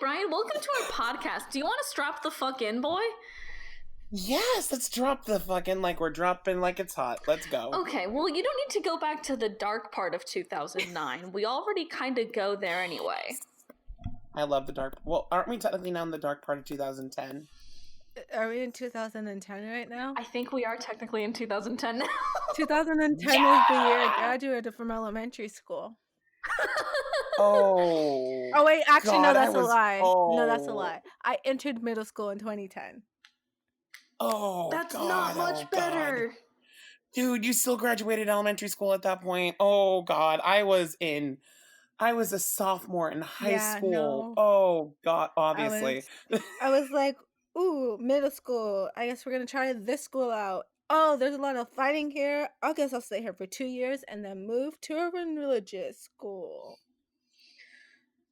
Brian, welcome to our podcast. Do you want to strap the fuck in, boy? Yes, let's drop the fucking like we're dropping like it's hot. Let's go. Okay, well, you don't need to go back to the dark part of 2009. We already kind of go there anyway. I love the dark. Well, aren't we technically now in the dark part of 2010? Are we in 2010 right now? I think we are technically in 2010 now. 2010 is the year I graduated from elementary school. Oh. Oh wait, actually God, no, that's a lie. Oh. No, that's a lie. I entered middle school in 2010. Oh, That's God, not much better. God. Dude, you still graduated elementary school at that point. Oh God, I was a sophomore in high school. No. Oh God, obviously. I was like, ooh, middle school. I guess we're gonna try this school out. Oh, there's a lot of fighting here. I guess I'll stay here for 2 years and then move to a religious school.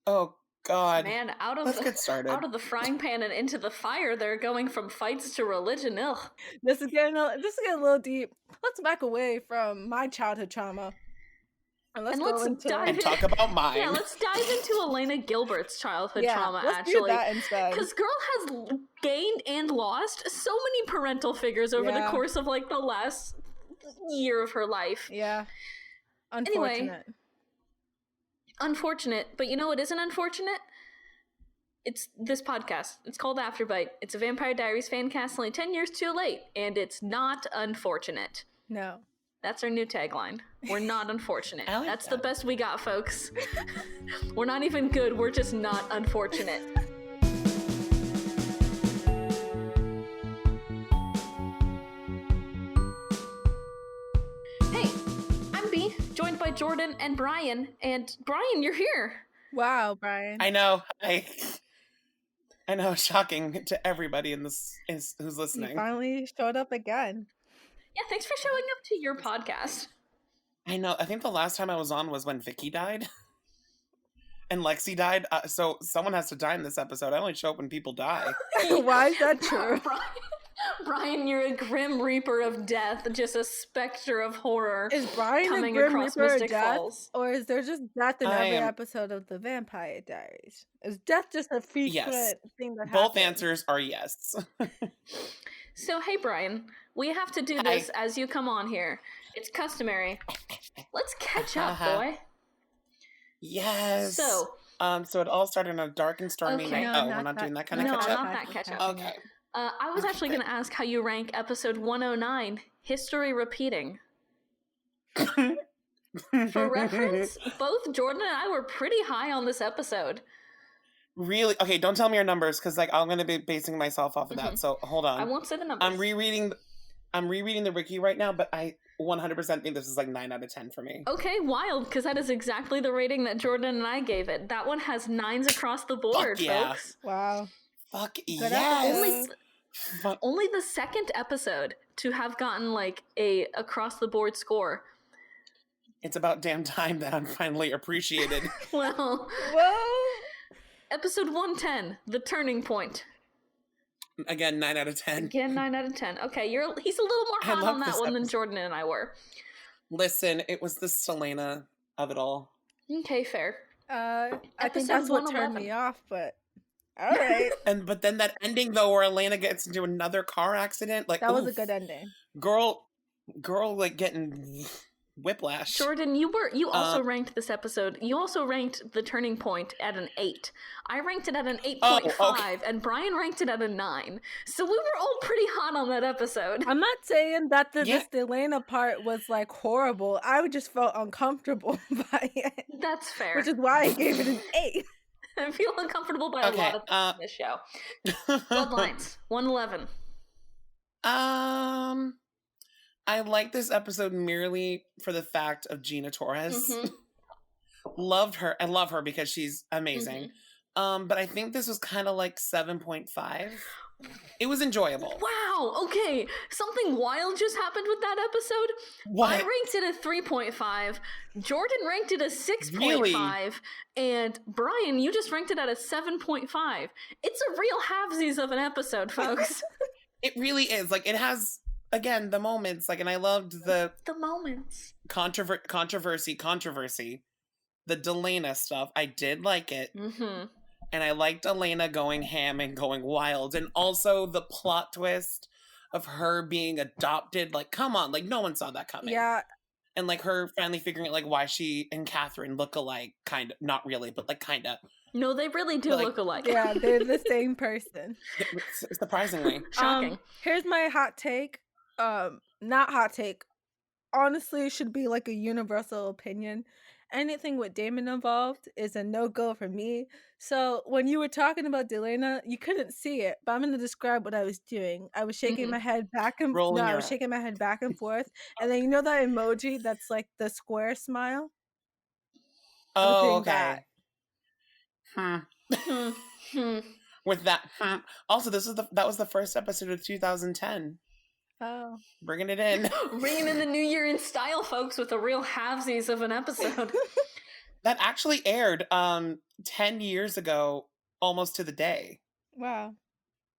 Oh God. Man, Let's get started. out of the frying pan and into the fire, they're going from fights to religion. Ugh. This is getting a little deep. Let's back away from my childhood trauma. And let's talk about mine. Yeah, let's dive into Elena Gilbert's childhood trauma, let's actually. do that instead. Because girl has gained and lost so many parental figures over the course of like the last year of her life. Yeah. Unfortunate. Anyway, unfortunate, but you know what isn't unfortunate? It's this podcast. It's called Afterbite. It's a Vampire Diaries fan cast only 10 years too late, and it's not unfortunate. No. That's our new tagline. We're not unfortunate. That's that. the best we got, folks. We're not even good, we're just not unfortunate. Hey, I'm B, joined by Jordan and Brian, and Brian, you're here. Wow, Brian. I know. I know, shocking to everybody in this who's listening. You finally showed up again. Yeah, thanks for showing up to your podcast. I know. I think the last time I was on was when Vicky died. And Lexi died. So someone has to die in this episode. I only show up when people die. Why is that true? Brian, you're a grim reaper of death, just a specter of horror. Is Brian coming a grim across reaper Mystic of death? Falls. Or is there just death in every episode of the Vampire Diaries? Is death just a frequent thing that happens? Both answers are yes. So, hey, Brian, we have to do this as you come on here. It's customary. Let's catch up, boy. Yes. So it all started on a dark and stormy night. No, we're not doing that kind of No, catch up? not that catch up. Okay. I was actually going to ask how you rank episode 109, History Repeating. For reference, both Jordan and I were pretty high on this episode. Really? Okay, don't tell me your numbers, because like I'm gonna be basing myself off of that. So hold on. I won't say the numbers. I'm rereading the Ricky right now, but I 100% think this is like 9 out of 10 for me. Okay, wild, because that is exactly the rating that Jordan and I gave it. That one has 9s across the board, folks. Wow. Fuck Good yes. Only the second episode to have gotten like a across the board score. It's about damn time that I'm finally appreciated. Well, Whoa. episode 110, The Turning Point. Again, 9 out of 10. Again, 9 out of 10. Okay, he's a little more hot on that one than Jordan and I were. Listen, it was the Selena of it all. Okay, fair. I think that's what turned me off, but all right. But then that ending though, where Elena gets into another car accident, like that was a good ending. Girl, like getting whiplash. Jordan, you also ranked this episode. You also ranked The Turning Point at an 8. I ranked it at an 8.5, and Brian ranked it at a 9. So we were all pretty hot on that episode. I'm not saying that this Elena part was like horrible. I just felt uncomfortable by it. That's fair. Which is why I gave it an 8. I feel uncomfortable by a lot of things in this show. Bloodlines, 111. I like this episode merely for the fact of Gina Torres. Mm-hmm. Loved her. I love her because she's amazing. Mm-hmm. But I think this was kind of like 7.5. It was enjoyable. Wow. Okay. Something wild just happened with that episode. What? I ranked it a 3.5. Jordan ranked it a 6.5. Really? And Brian, you just ranked it at a 7.5. It's a real halvesies of an episode, folks. It really is. Like, it has, again, the moments. Like, and I loved the moments. Controversy. The Delana stuff. I did like it. Mm-hmm. And I liked Elena going ham and going wild. And also the plot twist of her being adopted. Like, come on. Like, no one saw that coming. Yeah. And like her finally figuring out like why she and Catherine look alike. Kind of. Not really, but like kind of. No, they really do look alike. Yeah, they're the same person. Surprisingly. Shocking. Here's my hot take. Not hot take. Honestly, it should be like a universal opinion. Anything with Damon involved is a no-go for me. So when you were talking about Delana, you couldn't see it, but I'm going to describe what I was doing. I was shaking my head back and shaking my head back and forth, and then you know that emoji that's like the square smile? Oh, okay. With that. Also, that was the first episode of 2010. Oh. Bringing it in. Bringing in the new year in style, folks, with a real halvesies of an episode. That actually aired 10 years ago, almost to the day. Wow.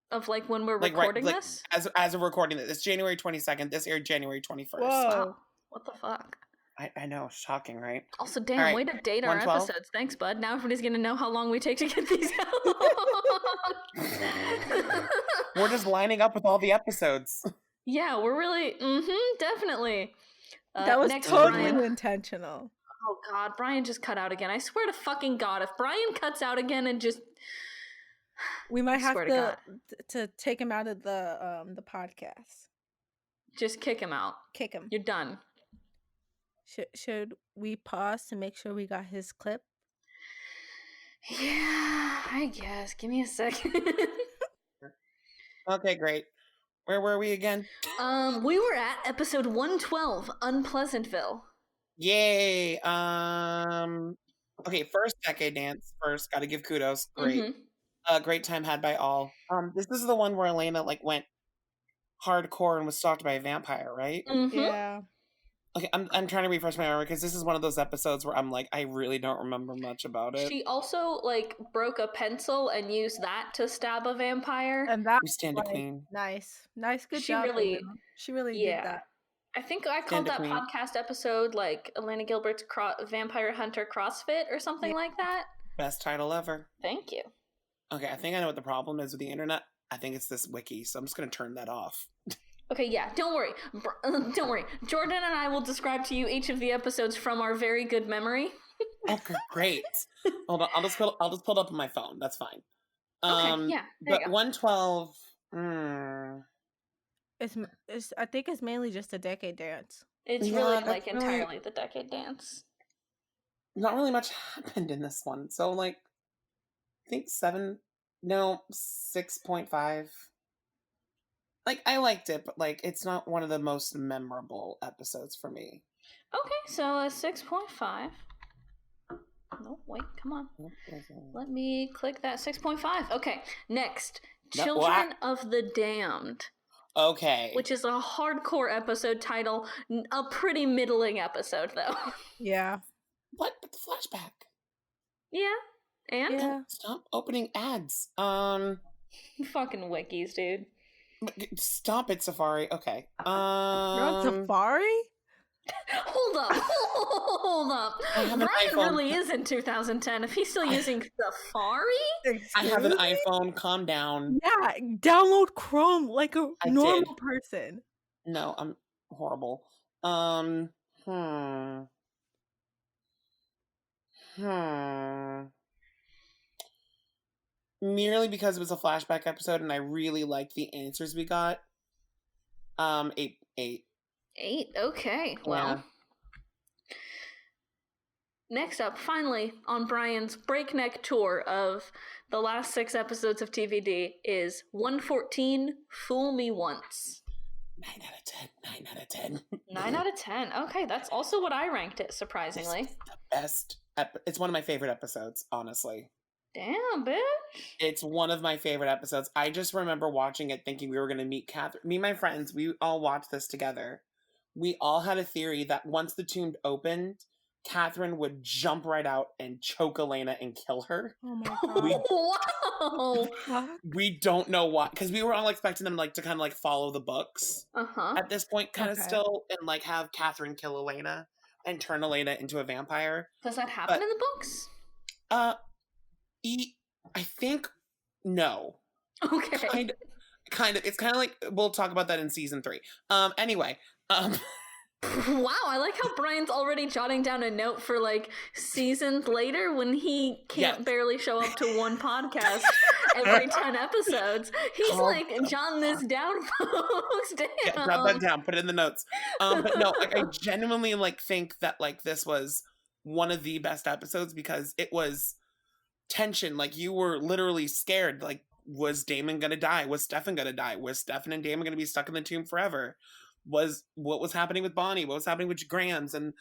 Of like when we're recording this? As of recording this. It's January 22nd. This aired January 21st. Whoa. Wow. What the fuck? I know. Shocking, right? Also, damn, way to date our episodes. Thanks, bud. Now everybody's going to know how long we take to get these out. We're just lining up with all the episodes. Yeah, we're really, definitely. That was totally intentional. Oh God, Brian just cut out again. I swear to fucking God, if Brian cuts out again and just, we might have to take him out of the podcast. Just kick him out. Kick him. You're done. Should we pause to make sure we got his clip? Yeah, I guess. Give me a second. Okay, great. Where were we again? We were at episode 112, Unpleasantville. Yay. Okay, first decade dance. First, gotta give kudos. Great. Great time had by all. This is the one where Elena like went hardcore and was stalked by a vampire, right? Yeah. Okay, I'm trying to refresh my memory because this is one of those episodes where I'm like, I really don't remember much about it. She also like broke a pencil and used that to stab a vampire. And that we stand a queen. Nice, good job. She really did that. I think I called that podcast episode like Elena Gilbert's Vampire Hunter CrossFit or something like that. Best title ever. Thank you. Okay, I think I know what the problem is with the internet. I think it's this wiki, so I'm just going to turn that off. Okay, yeah, don't worry. Don't worry. Jordan and I will describe to you each of the episodes from our very good memory. Okay, great. Hold on, I'll just pull it up on my phone. That's fine. Okay, yeah. But 112. It's I think it's mainly just a decade dance. It's really like entirely the decade dance. Not really much happened in this one. So like I think 6.5. Like, I liked it, but, like, it's not one of the most memorable episodes for me. Okay, so a 6.5. No, wait, come on. Let me click that 6.5. Okay, next. Children of the Damned. Okay. Which is a hardcore episode title. A pretty middling episode, though. Yeah. What? But the flashback. Yeah. And? Yeah. Stop opening ads. Fucking wikis, dude. Stop it, Safari. Okay. You're on Safari? Hold up. Brian really is in 2010. If he's still using Safari? I have an iPhone. Calm down. Yeah, download Chrome like a normal person. No, I'm horrible. Merely because it was a flashback episode and I really liked the answers we got. 8. 8, okay. Well. Next up, finally, on Brian's breakneck tour of the last 6 episodes of TVD is 114, Fool Me Once. 9 out of 10. 9 out of 10. 9 out of 10. Okay, that's also what I ranked it, surprisingly. It's the best. It's one of my favorite episodes, honestly. Damn, bitch. It's one of my favorite episodes. I just remember watching it thinking we were going to meet Catherine. Me and my friends, we all watched this together. We all had a theory that once the tomb opened, Catherine would jump right out and choke Elena and kill her. Oh my god. Wow. We don't know why. Because we were all expecting them like to kind of like follow the books. At this point, kind of still, and like have Catherine kill Elena and turn Elena into a vampire. Does that happen in the books? I think no. Okay. Kind of. It's kind of like, we'll talk about that in season 3. Anyway. Wow, I like how Brian's already jotting down a note for like seasons later when he can't barely show up to one podcast every 10 episodes. He's like, jotting this down, folks. Damn. Yeah, jot that down. Put it in the notes. But no, like, I genuinely like think that like this was one of the best episodes because it was tension. Like, you were literally scared. Like, was Damon gonna die? Was Stefan gonna die? Was Stefan and Damon gonna be stuck in the tomb forever? What was happening with Bonnie? What was happening with Grams? And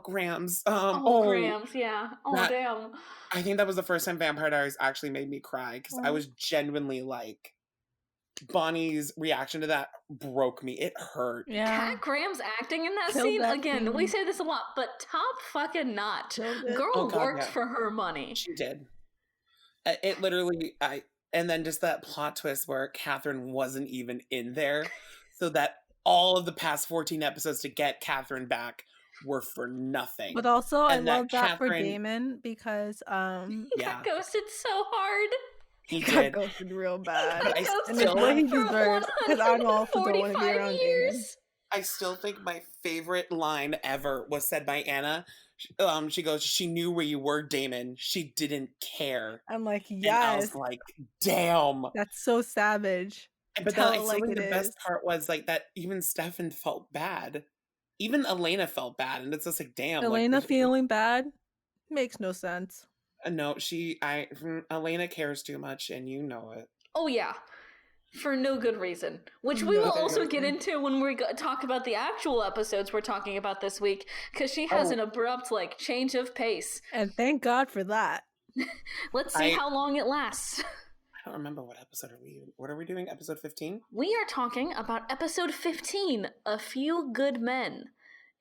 Grams. Grams, yeah. Damn. I think that was the first time Vampire Diaries actually made me cry because I was genuinely like, Bonnie's reaction to that broke me. It hurt. Yeah. Kat Graham's acting in that scene, again, we say this a lot, but top fucking notch. Girl worked for her money. She did. It literally, and then just that plot twist where Catherine wasn't even in there, so that all of the past 14 episodes to get Catherine back were for nothing. But also, I love that for Damon because he got ghosted so hard. He got ghosted real bad. But and it's what he deserves because I also don't want to be around Damon. I still think my favorite line ever was said by Anna. She goes, "She knew where you were, Damon. She didn't care." I'm like, yes. And I was like, damn. That's so savage. But then I still think the best part was like that even Stefan felt bad. Even Elena felt bad. And it's just like, damn. Elena feeling bad makes no sense. No, Elena cares too much and you know it. Oh yeah. For no good reason. Which we will also get into when we talk about the actual episodes we're talking about this week. Because she has an abrupt like change of pace. And thank God for that. Let's see how long it lasts. I don't remember what episode what are we doing? Episode 15? We are talking about episode 15, A Few Good Men.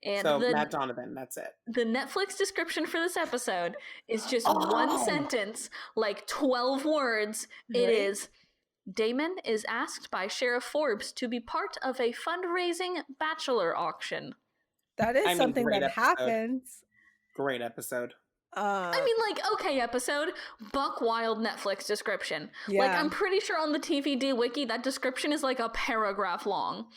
And so Matt Donovan, that's it. The Netflix description for this episode is just one sentence, like 12 words. Right. It is, Damon is asked by Sheriff Forbes to be part of a fundraising bachelor auction. That is something that happens. Great episode. I mean, like, okay episode, buck wild Netflix description. Yeah. Like, I'm pretty sure on the TVD wiki, that description is like a paragraph long.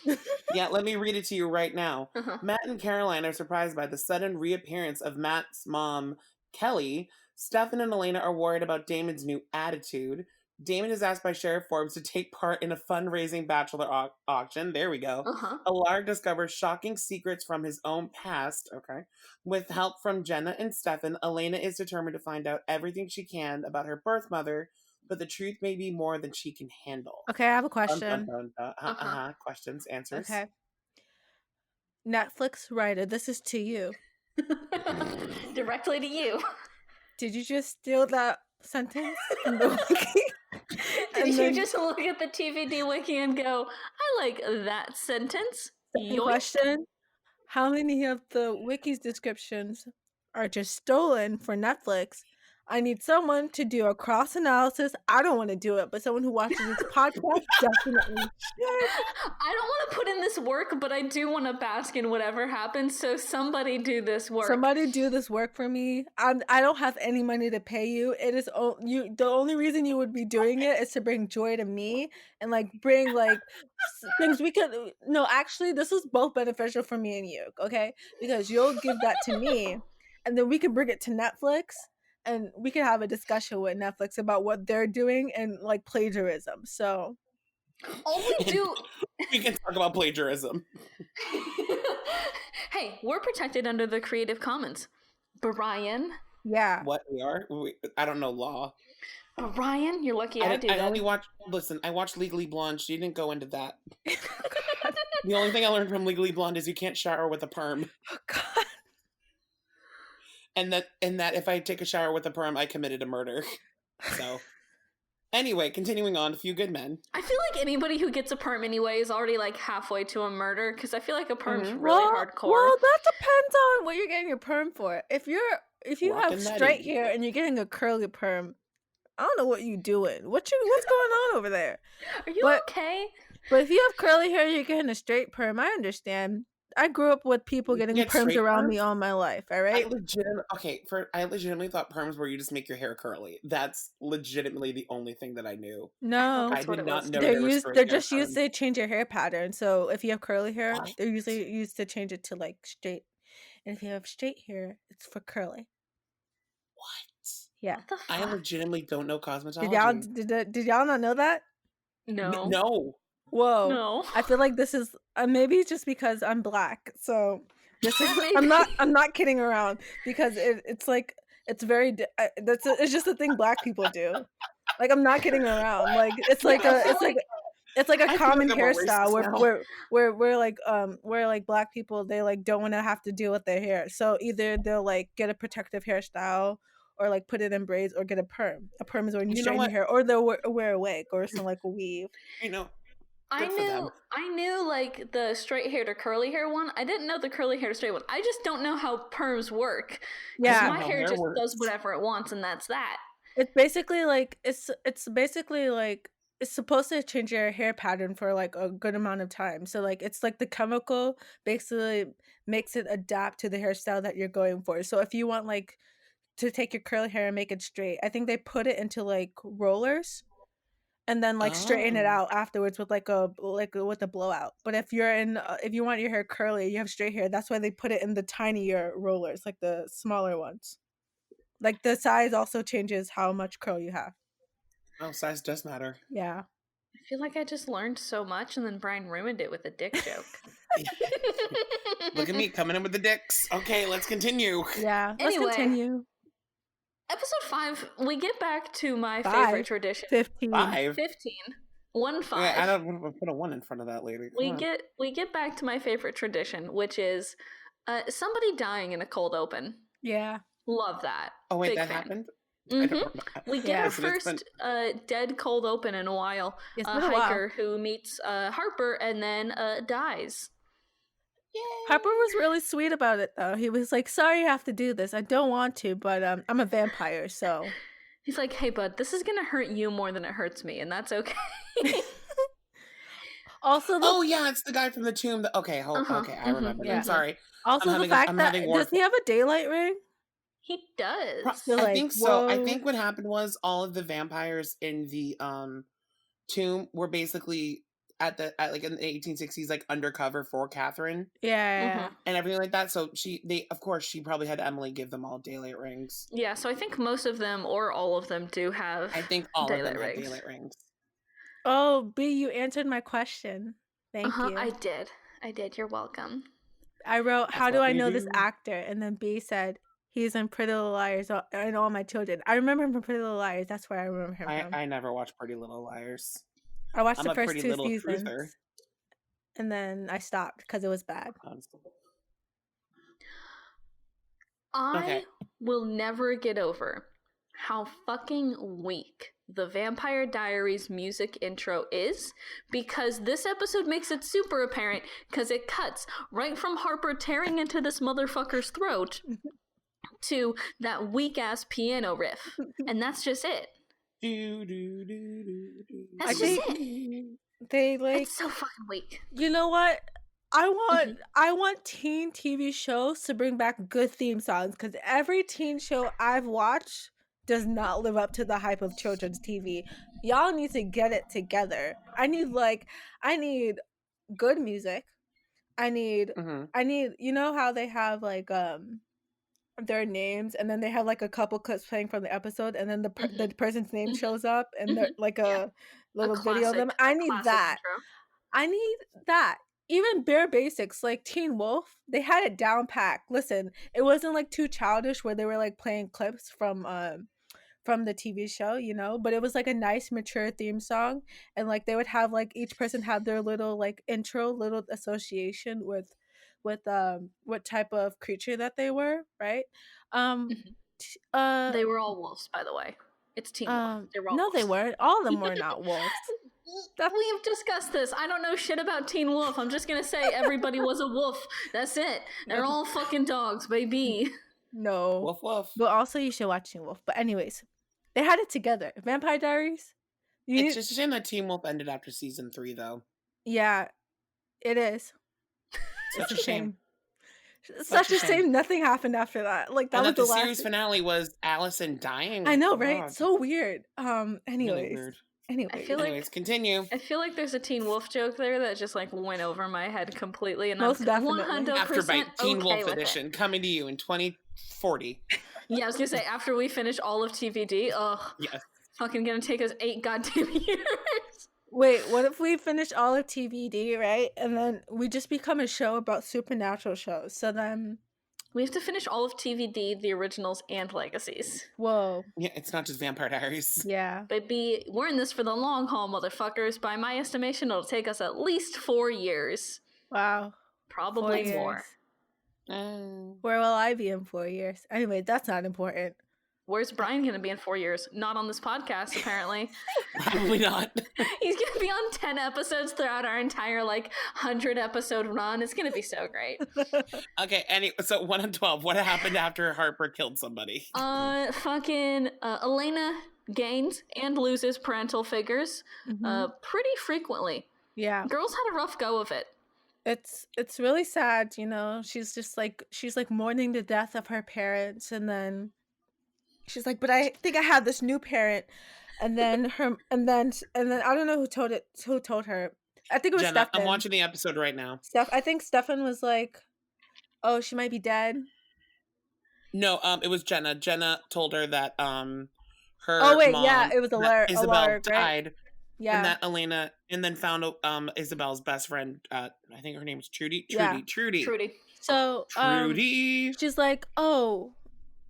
Yeah, let me read it to you right now. Matt and Caroline are surprised by the sudden reappearance of Matt's mom, Kelly. Stefan and Elena are worried about Damon's new attitude. Damon is asked by Sheriff Forbes to take part in a fundraising bachelor auction. There we go. Alar discovers shocking secrets from his own past. Okay. With help from Jenna and Stefan, Elena is determined to find out everything she can about her birth mother, but the truth may be more than she can handle. Okay, I have a question. Questions, answers. Okay. Netflix writer, this is to you. Directly to you. Did you just steal that sentence from the wiki? Did you just look at the TVD wiki and go, I like that sentence? Second question, how many of the wiki's descriptions are just stolen for Netflix? I need someone to do a cross analysis. I don't want to do it, but someone who watches this podcast definitely should. I don't want to put in this work, but I do want to bask in whatever happens. So somebody do this work. Somebody do this work for me. I don't have any money to pay you. It is you. The only reason you would be doing it is to bring joy to me and like bring like things we could. No, actually, this is both beneficial for me and you. Okay, because you'll give that to me, and then we can bring it to Netflix. And we can have a discussion with Netflix about what they're doing and like plagiarism. So, all we do, we can talk about plagiarism. Hey, we're protected under the Creative Commons. Brian. Yeah. What we are? I don't know law. Brian, you're lucky I do. I only watch. Listen, I watched Legally Blonde. She didn't go into that. The only thing I learned from Legally Blonde is you can't shower with a perm. Oh God. And that if I take a shower with a perm, I committed a murder. So, anyway, continuing on, A Few Good Men. I feel like anybody who gets a perm anyway is already like halfway to a murder because I feel like a perm's really hardcore. Well, that depends on what you're getting your perm for. If you have straight hair and you're getting a curly perm, I don't know what you doing. What's going on over there? Are you okay? But if you have curly hair, you're getting a straight perm. I understand. I grew up with people You getting get perms straight around me perms? all my life. All I right. legitimately thought perms were you just make your hair curly. That's legitimately the only thing that I knew. I thought No, I that's what did it not was. know they're there were used. straight They're hair just used perms. to change your hair pattern. So if you have curly hair, What? they're usually used to change it to like straight. And if you have straight hair, it's for curly. What? Yeah. What the I fuck? legitimately don't know Did y'all cosmetology. did y'all not know that? No. No. Whoa. No. I feel like this is maybe it's just because I'm black. So this is That I'm not kidding around because it's like it's very it's just a thing black people do. Like I'm not kidding around. Like it's Yeah, like I a feel it's like like a I feel common like I'm a hairstyle racist now. where like black people they like don't want to have to deal with their hair. So either they'll like get a protective hairstyle or like put it in braids or get a perm. A perm is when you You know straighten your what? hair or they'll wear a wig or some like a weave. You know, I good for them. knew like the straight hair to curly hair one. I didn't know the curly hair to straight one. I just don't know how perms work. Because Yeah. my How hair hair just does works. whatever it wants, and that's that. It's basically like it's basically like it's supposed to change your hair pattern for like a good amount of time. So like it's like the chemical basically makes it adapt to the hairstyle that you're going for. So if you want like to take your curly hair and make it straight, I think they put it into like rollers and then like straighten it Oh. out afterwards with with a blowout. But if you want your hair curly, you have straight hair, that's why they put it in the tinier rollers, like the smaller ones. Like the size also changes how much curl you have. Oh, size does matter. Yeah. I feel like I just learned so much, and then Brian ruined it with a dick joke. Yeah. Look at me coming in with the dicks. Okay, let's continue. Yeah. Let's Anyway, continue. episode 5, we get back to my 5, favorite tradition. 15. 5. 15. 1 5. Wait, I don't want to put a 1 in front of that lady. Come on. We get back to my favorite tradition, which is somebody dying in a cold open. Yeah. Love that. Oh wait, Big that fan. happened? I Mm-hmm. don't remember. We get Yeah. our Listen, it's first dead cold open in a while. It's A been a while. hiker who meets Harper and then dies. Harper was really sweet about it though. He was like, "Sorry you have to do this. I don't want to, but I'm a vampire, so." He's like, "Hey bud, this is going to hurt you more than it hurts me, and that's okay." Also Oh yeah, it's the guy from the tomb. Okay, okay, I remember. Yeah. Sorry. Also the fact I'm that having does he have a daylight ring? He does. You're I like, think so. I whoa. think what happened was all of the vampires in the tomb were basically at like in the 1860s, like undercover for Catherine. Yeah. And everything like that. So she probably had Emily give them all daylight rings. Yeah, so I think most of them or all of them do have I think all of them daylight had rings. daylight rings. Oh, B, you answered my question. Thank you. I did. You're welcome. I wrote, That's "How do what I we know this do. actor?" And then B said, "He's in Pretty Little Liars and All My Children." I remember him from Pretty Little Liars. That's where I remember him from. I never watched Pretty Little Liars. I watched I'm the a first pretty 2 little seasons, truther. and then I stopped because it was bad. Honestly. I will never get over how fucking weak the Vampire Diaries music intro is, because this episode makes it super apparent because it cuts right from Harper tearing into this motherfucker's throat to that weak ass piano riff, and that's just it. That's just it. They like It's so fucking weak. You know what? I want teen TV shows to bring back good theme songs because every teen show I've watched does not live up to the hype of children's TV. Y'all need to get it together. I need good music. I need you know how they have like their names and then they have like a couple clips playing from the episode and then the person's name shows up and they're like a little video of them. I need that. Intro. I need that. Even bare basics like Teen Wolf, they had it down pat. Listen, it wasn't like too childish where they were like playing clips from the TV show, you know, but it was like a nice mature theme song and like they would have like each person have their little like intro, little association with what type of creature that they were, right? They were all wolves, by the way. It's Teen Wolf. They were all no, wolves. they weren't. All of them were not wolves. We've discussed this. I don't know shit about Teen Wolf. I'm just gonna say everybody was a wolf. That's it. They're all fucking dogs, baby. No. Woof woof. But also you should watch Teen Wolf. But anyways, they had it together. Vampire Diaries. It's just a shame that Teen Wolf ended after season 3, though. Yeah, it is. Such a shame. Such a shame. Nothing happened after that. Like that and was that the last series finale was Allison dying. I know, Oh, right? God. So weird. Really Anyways. weird. Anyways, continue. I feel like there's a Teen Wolf joke there that just like went over my head completely, and Most I'm definitely. 100% Afterbite Teen okay Wolf with edition coming to you in 2040. Yeah, I was gonna say after we finish all of TVD, Yes. fucking gonna take us 8 goddamn years. Wait, what if we finish all of TVD, right? And then we just become a show about supernatural shows. So then we have to finish all of TVD, the originals, and legacies. Whoa. Yeah, it's not just Vampire Diaries. Yeah. Baby, we're in this for the long haul, motherfuckers. By my estimation, it'll take us at least 4 years. Wow. Probably more. Where will I be in 4 years? Anyway, that's not important. Where's Brian gonna be in 4 years? Not on this podcast, apparently. Probably not. He's gonna be on 10 episodes throughout our entire 100 episode run. It's gonna be so great. Okay, so 1 in 12. What happened after Harper killed somebody? Elena gains and loses parental figures pretty frequently. Yeah. Girls had a rough go of it. It's really sad, you know. She's mourning the death of her parents, and then she's like, but I think I have this new parent. And then I don't know who told her. I think it was Jenna. Stefan. I'm watching the episode right now. I think Stefan was like, oh, she might be dead. No, it was Jenna. Jenna told her that her mom, yeah, it was Isabel died. Right? Yeah. And that Elena, and then found Isabel's best friend, I think her name was Trudy. Trudy. So Trudy. She's like, oh,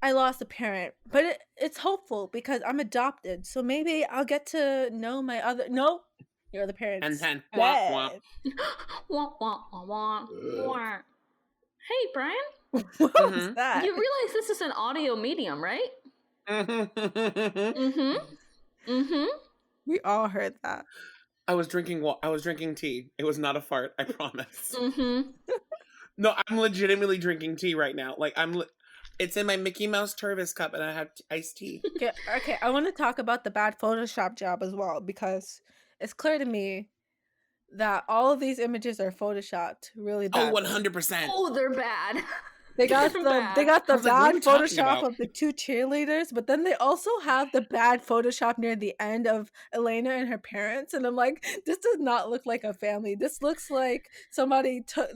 I lost a parent, but it's hopeful because I'm adopted, so maybe I'll get to know my other. No, your other parents. And then dead. Hey, Brian. What was that? You realize this is an audio medium, right? We all heard that. I was drinking tea. It was not a fart. I promise. No, I'm legitimately drinking tea right now. It's in my Mickey Mouse Tervis cup, and I have iced tea. Okay. I want to talk about the bad Photoshop job as well, because it's clear to me that all of these images are photoshopped really bad. Oh, 100%. Oh, they're bad. They got the bad Photoshop of the 2 cheerleaders, but then they also have the bad Photoshop near the end of Elena and her parents, and I'm like, this does not look like a family. This looks like somebody took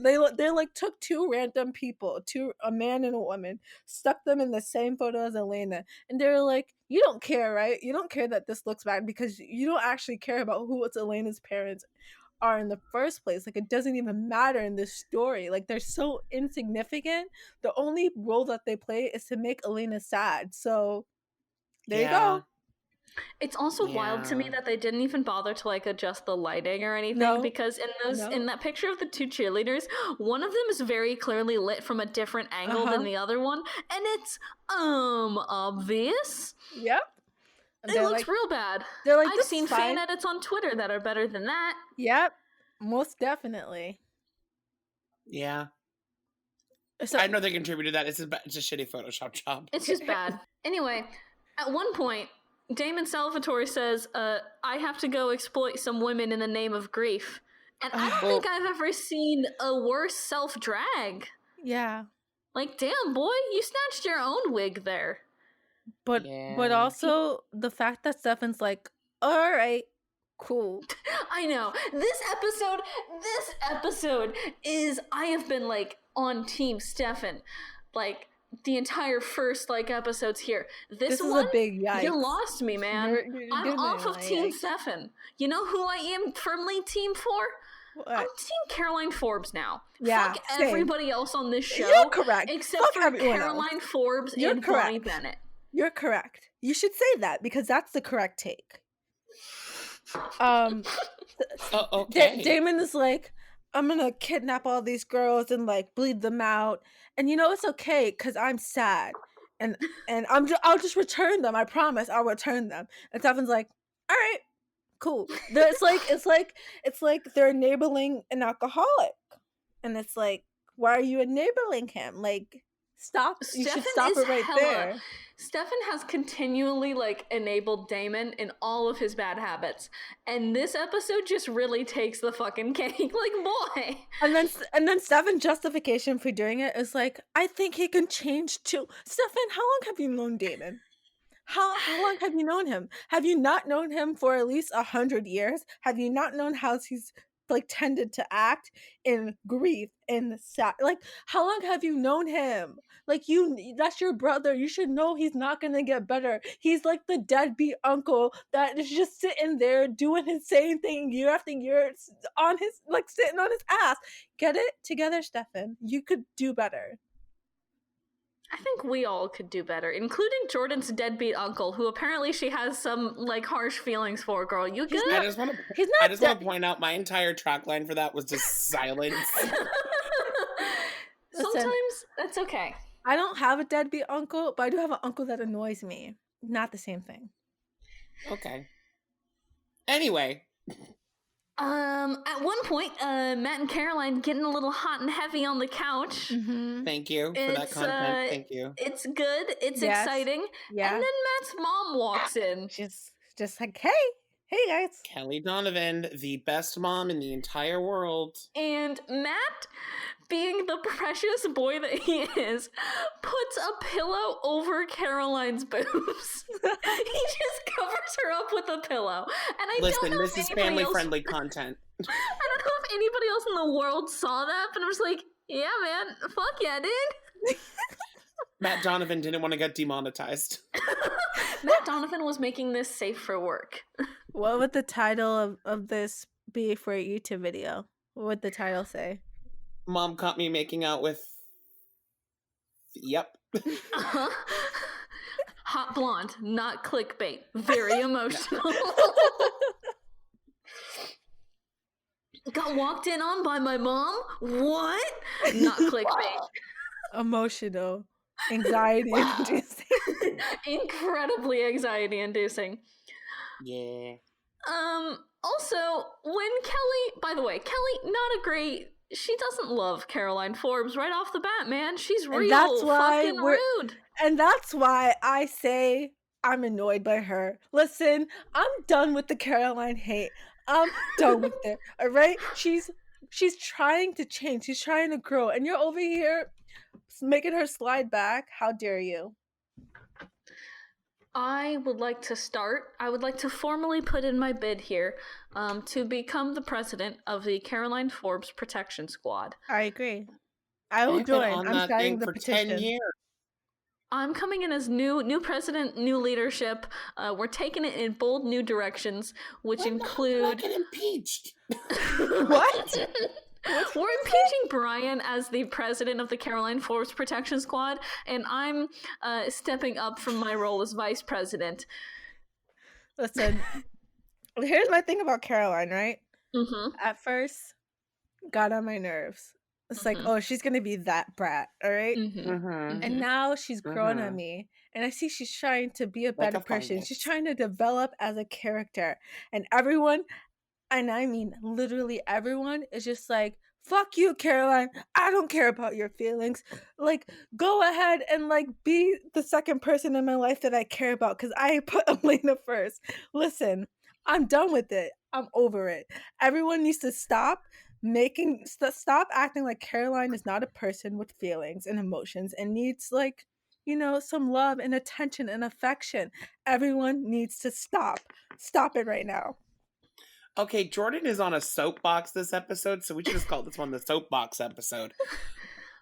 2 random people, a man and a woman, stuck them in the same photo as Elena, and they're like, you don't care, right? You don't care that this looks bad because you don't actually care about who it's Elena's parents are in the first place. It doesn't even matter in this story. They're so insignificant. The only role that they play is to make Elena sad. So there you go. It's also wild to me that they didn't even bother to adjust the lighting or anything, because in that picture of the 2 cheerleaders, one of them is very clearly lit from a different angle than the other one, and it's obvious. Yep. It looks real bad. I've seen fan edits on Twitter that are better than that. Yep, most definitely. Yeah. So, I know they contributed that. It's a shitty Photoshop job. It's just bad. Anyway, at one point, Damon Salvatore says, I have to go exploit some women in the name of grief. And I don't think I've ever seen a worse self-drag. Yeah. Damn, boy, you snatched your own wig there. But also the fact that Stefan's like, all right, cool. I know. This episode is, I have been on Team Stefan. The entire first episodes here. This one, is a big yikes. You lost me, man. I'm off of Team Stefan. You know who I am firmly team for? What? I'm Team Caroline Forbes now. Yeah, fuck everybody else on this show. You're correct. Except for Caroline Forbes and Bonnie Bennett. You're correct. You should say that because that's the correct take. Okay. Damon is like, I'm gonna kidnap all these girls and bleed them out, and it's okay because I'm sad, and I'll just return them. I promise I'll return them. And Stefan's like, all right, cool. It's like they're enabling an alcoholic, and it's like, why are you enabling him? Stop. You should stop it right there. Stefan has continually like enabled Damon in all of his bad habits, and this episode just really takes the fucking cake. Like, boy. And then Stefan's justification for doing it is like, I think he can change too. Stefan, how long have you known Damon? How long have you known him? Have you not known him for at least 100 years? Have you not known how he's like tended to act in grief and sad? Like, how long have you known him? Like, that's your brother. You should know he's not gonna get better. He's like the deadbeat uncle that is just sitting there doing his same thing year after year on his, like, sitting on his ass. Get it together, Stefan. You could do better. I think we all could do better, including Jordan's deadbeat uncle, who apparently she has some like harsh feelings for. Girl, you good? I just want to point out my entire track line for that was just silence. Sometimes that's okay. I don't have a deadbeat uncle, but I do have an uncle that annoys me. Not the same thing. Okay. Anyway. At one point, Matt and Caroline getting a little hot and heavy on the couch. Mm-hmm. Thank you for that content. Thank you. It's good. It's exciting. Yeah. And then Matt's mom walks in. She's just like, hey guys. Kelly Donovan, the best mom in the entire world. And Matt, being the precious boy that he is, puts a pillow over Caroline's boobs. He just covers her up with a pillow. And Listen, this is family-friendly content. I don't know if anybody else in the world saw that, but I was like, yeah, man, fuck yeah, dude. Matt Donovan didn't want to get demonetized. Matt Donovan was making this safe for work. What would the title of this be for a YouTube video? What would the title say? Mom caught me making out with... Yep. Uh-huh. Hot blonde, not clickbait. Very emotional. Got walked in on by my mom? What? Not clickbait. Emotional. Anxiety inducing. Incredibly anxiety inducing. Yeah. Also, when Kelly, by the way, Kelly, not a great, she doesn't love Caroline Forbes right off the bat, man. She's real fucking rude. And that's why I say I'm annoyed by her. Listen, I'm done with the Caroline hate. I'm done with it. All right? She's trying to change. She's trying to grow. And you're over here making her slide back. How dare you? I would like to formally put in my bid here to become the president of the Caroline Forbes Protection Squad. I agree. I will join. I'm starting the petition. 10 years. I'm coming in as new president, new leadership. We're taking it in bold new directions, which include... Not get impeached. What? We're impeaching Brian as the president of the Caroline Forbes Protection Squad, and I'm stepping up from my role as vice president. Listen, here's my thing about Caroline, right? Mm-hmm. At first, got on my nerves. It's like, oh, she's going to be that brat, all right? Mm-hmm. Mm-hmm. And now she's grown on me. And I see she's trying to be a better person. fungus. She's trying to develop as a character. And everyone, and I mean literally everyone, is just like, fuck you, Caroline. I don't care about your feelings. Like, go ahead and, like, be the second person in my life that I care about because I put Elena first. Listen, I'm done with it. I'm over it. Everyone needs to stop acting like Caroline is not a person with feelings and emotions and needs, like, you know, some love and attention and affection. Everyone needs to stop it right now. Okay, Jordan is on a soapbox this episode, so we should just call this one the soapbox episode.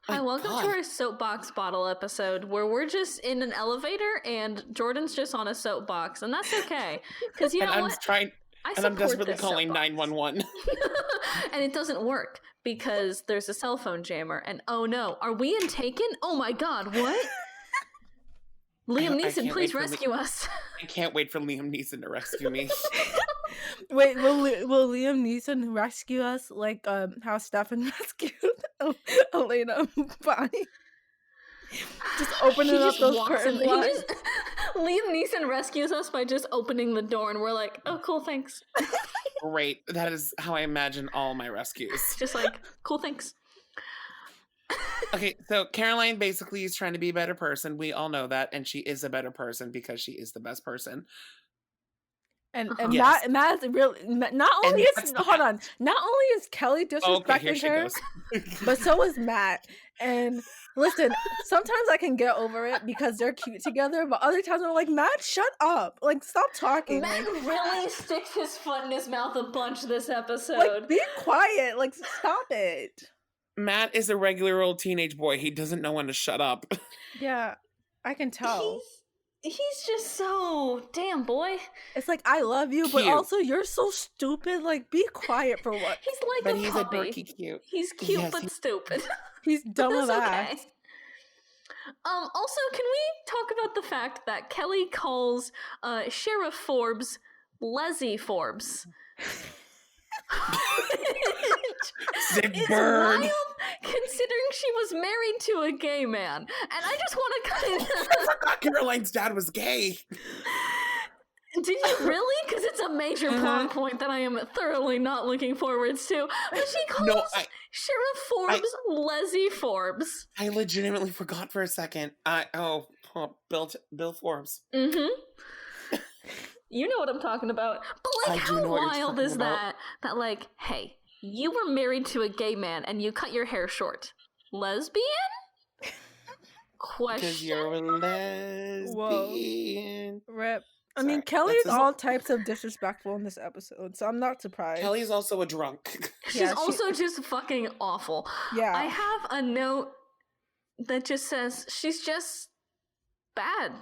Hi, welcome to our soapbox bottle episode, where we're just in an elevator and Jordan's just on a soapbox, and that's okay, because you know what? I'm desperately calling 911. And it doesn't work because there's a cell phone jammer. And oh no, are we in Taken? Oh my god, what? Liam Neeson, please rescue us. I can't wait for Liam Neeson to rescue me. Wait, will Liam Neeson rescue us like how Stefan rescued Elena and Bonnie? Just opening up those curtains. Liam Neeson rescues us by just opening the door, and we're like, oh, cool, thanks. Great. That is how I imagine all my rescues. Just like, cool, thanks. Okay, so Caroline basically is trying to be a better person. We all know that, and she is a better person because she is the best person. And Yes. Matt is really not only is hold on, not only is Kelly disrespecting her, but so is Matt. And listen, sometimes I can get over it because they're cute together, but other times I'm like, Matt, shut up! Like, stop talking. Matt really sticks his foot in his mouth a bunch this episode. Like, be quiet. Like, stop it. Matt is a regular old teenage boy. He doesn't know when to shut up. Yeah, I can tell. He's just so damn boy. It's like, I love you, but also you're so stupid. Like, be quiet for what? He's like a puppy. He's a dorky cute. He's cute but stupid. He's dumb as ass. Also, can we talk about the fact that Kelly calls Sheriff Forbes Leslie Forbes? Sick it's bird. wild considering she was married to a gay man, and I just want to kind of. I forgot Caroline's dad was gay. Did you really? Because it's a major plot point that I am thoroughly not looking forward to. But she calls Sheriff Forbes Leslie Forbes. I legitimately forgot for a second. Bill Forbes. Mm-hmm. You know what I'm talking about. But like, how wild is that? That like, hey, you were married to a gay man and you cut your hair short. Lesbian? Question. Because you're a lesbian. Whoa. Rip. I mean, Kelly's all types of disrespectful in this episode, so I'm not surprised. Kelly's also a drunk. She's also just fucking awful. Yeah. I have a note that just says she's just bad.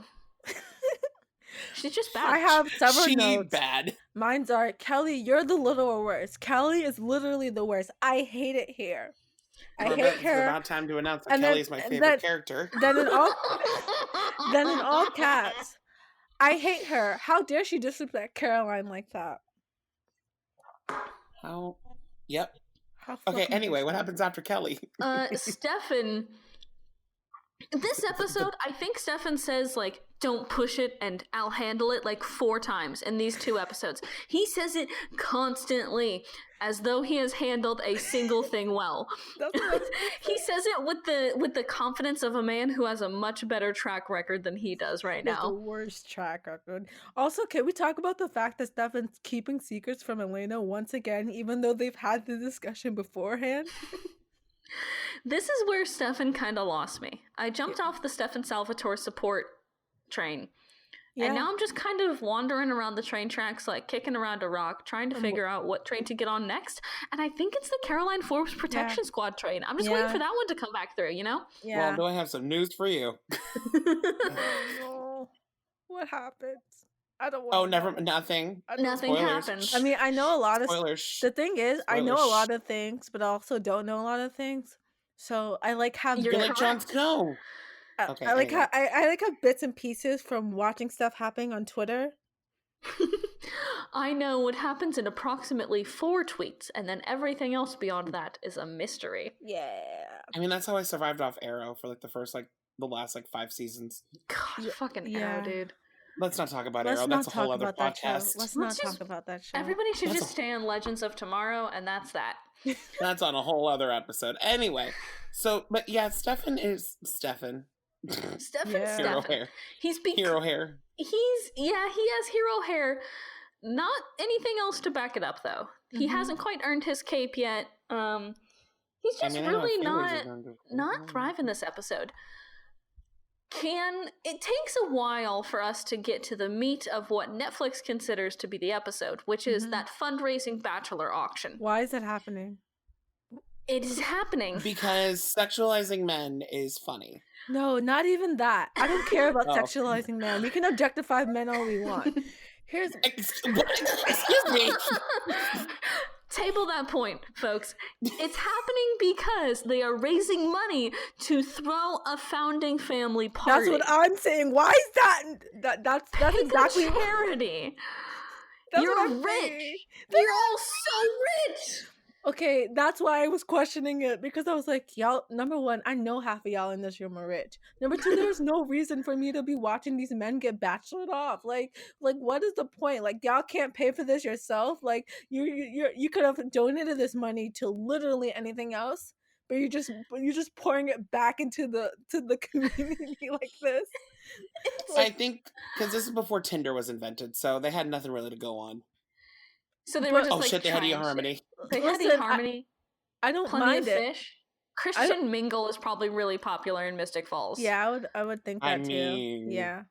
She's just bad. I have several notes. Bad. Mine's are, Kelly, you're the little worst. Kelly is literally the worst. I hate it here. I hate her. It's about time to announce that Kelly's my favorite character. Then in all caps, I hate her. How dare she disrespect Caroline like that? How? Yep. Okay, anyway, what happens after Kelly? Stefan... This episode, I think Stefan says, like, don't push it and I'll handle it, like, 4 times in these 2 episodes. He says it constantly, as though he has handled a single thing well. He says it with the confidence of a man who has a much better track record than he does right now. The worst track record. Also, can we talk about the fact that Stefan's keeping secrets from Elena once again, even though they've had the discussion beforehand? This is where Stefan kind of lost me. I jumped off the Stefan Salvatore support train. Yeah. And now I'm just kind of wandering around the train tracks, like kicking around a rock, trying to figure out what train to get on next. And I think it's the Caroline Forbes Protection Squad train. I'm just waiting for that one to come back through, you know? Yeah. Well, do I have some news for you? No. What happens? I don't want nothing. Nothing happens. I mean, I know a lot of The thing is, I know a lot of things, but I also don't know a lot of things. So I like have You're like Jon Snow. I like have bits and pieces from watching stuff happening on Twitter. I know what happens in approximately 4 tweets, and then everything else beyond that is a mystery. Yeah. I mean, that's how I survived off Arrow for like the last 5 seasons. God, fucking Arrow, dude. Let's not talk about Arrow. That's a whole other podcast. Let's not talk about that show. Everybody should just stay on Legends of Tomorrow, and that's that. That's on a whole other episode. Anyway, but yeah, Stefan is Stefan. Hero hair. Hero hair. He has hero hair. Not anything else to back it up, though. He hasn't quite earned his cape yet. He's just really not thriving this episode. It takes a while for us to get to the meat of what Netflix considers to be the episode, which is that fundraising bachelor auction. Why is it happening? It is happening because sexualizing men is funny. No, not even that. I don't care about sexualizing men. We can objectify men all we want. Excuse me. Table that point, folks. It's happening because they are raising money to throw a founding family party. That's what I'm saying. Why is that? That's exactly charity. You're rich. You're all so rich. Okay, that's why I was questioning it, because I was like, y'all, number one, I know half of y'all in this room are rich. Number two, there's no reason for me to be watching these men get bachelored off. Like what is the point? Like, y'all can't pay for this yourself. Like, you could have donated this money to literally anything else, but you're just pouring it back into the community like this. I think because this is before Tinder was invented, so they had nothing really to go on. So they were just like, shit, they had eHarmony. They had eHarmony. I don't Plenty mind of it. fish. Christian Mingle is probably really popular in Mystic Falls. Yeah, I would think that too. Yeah.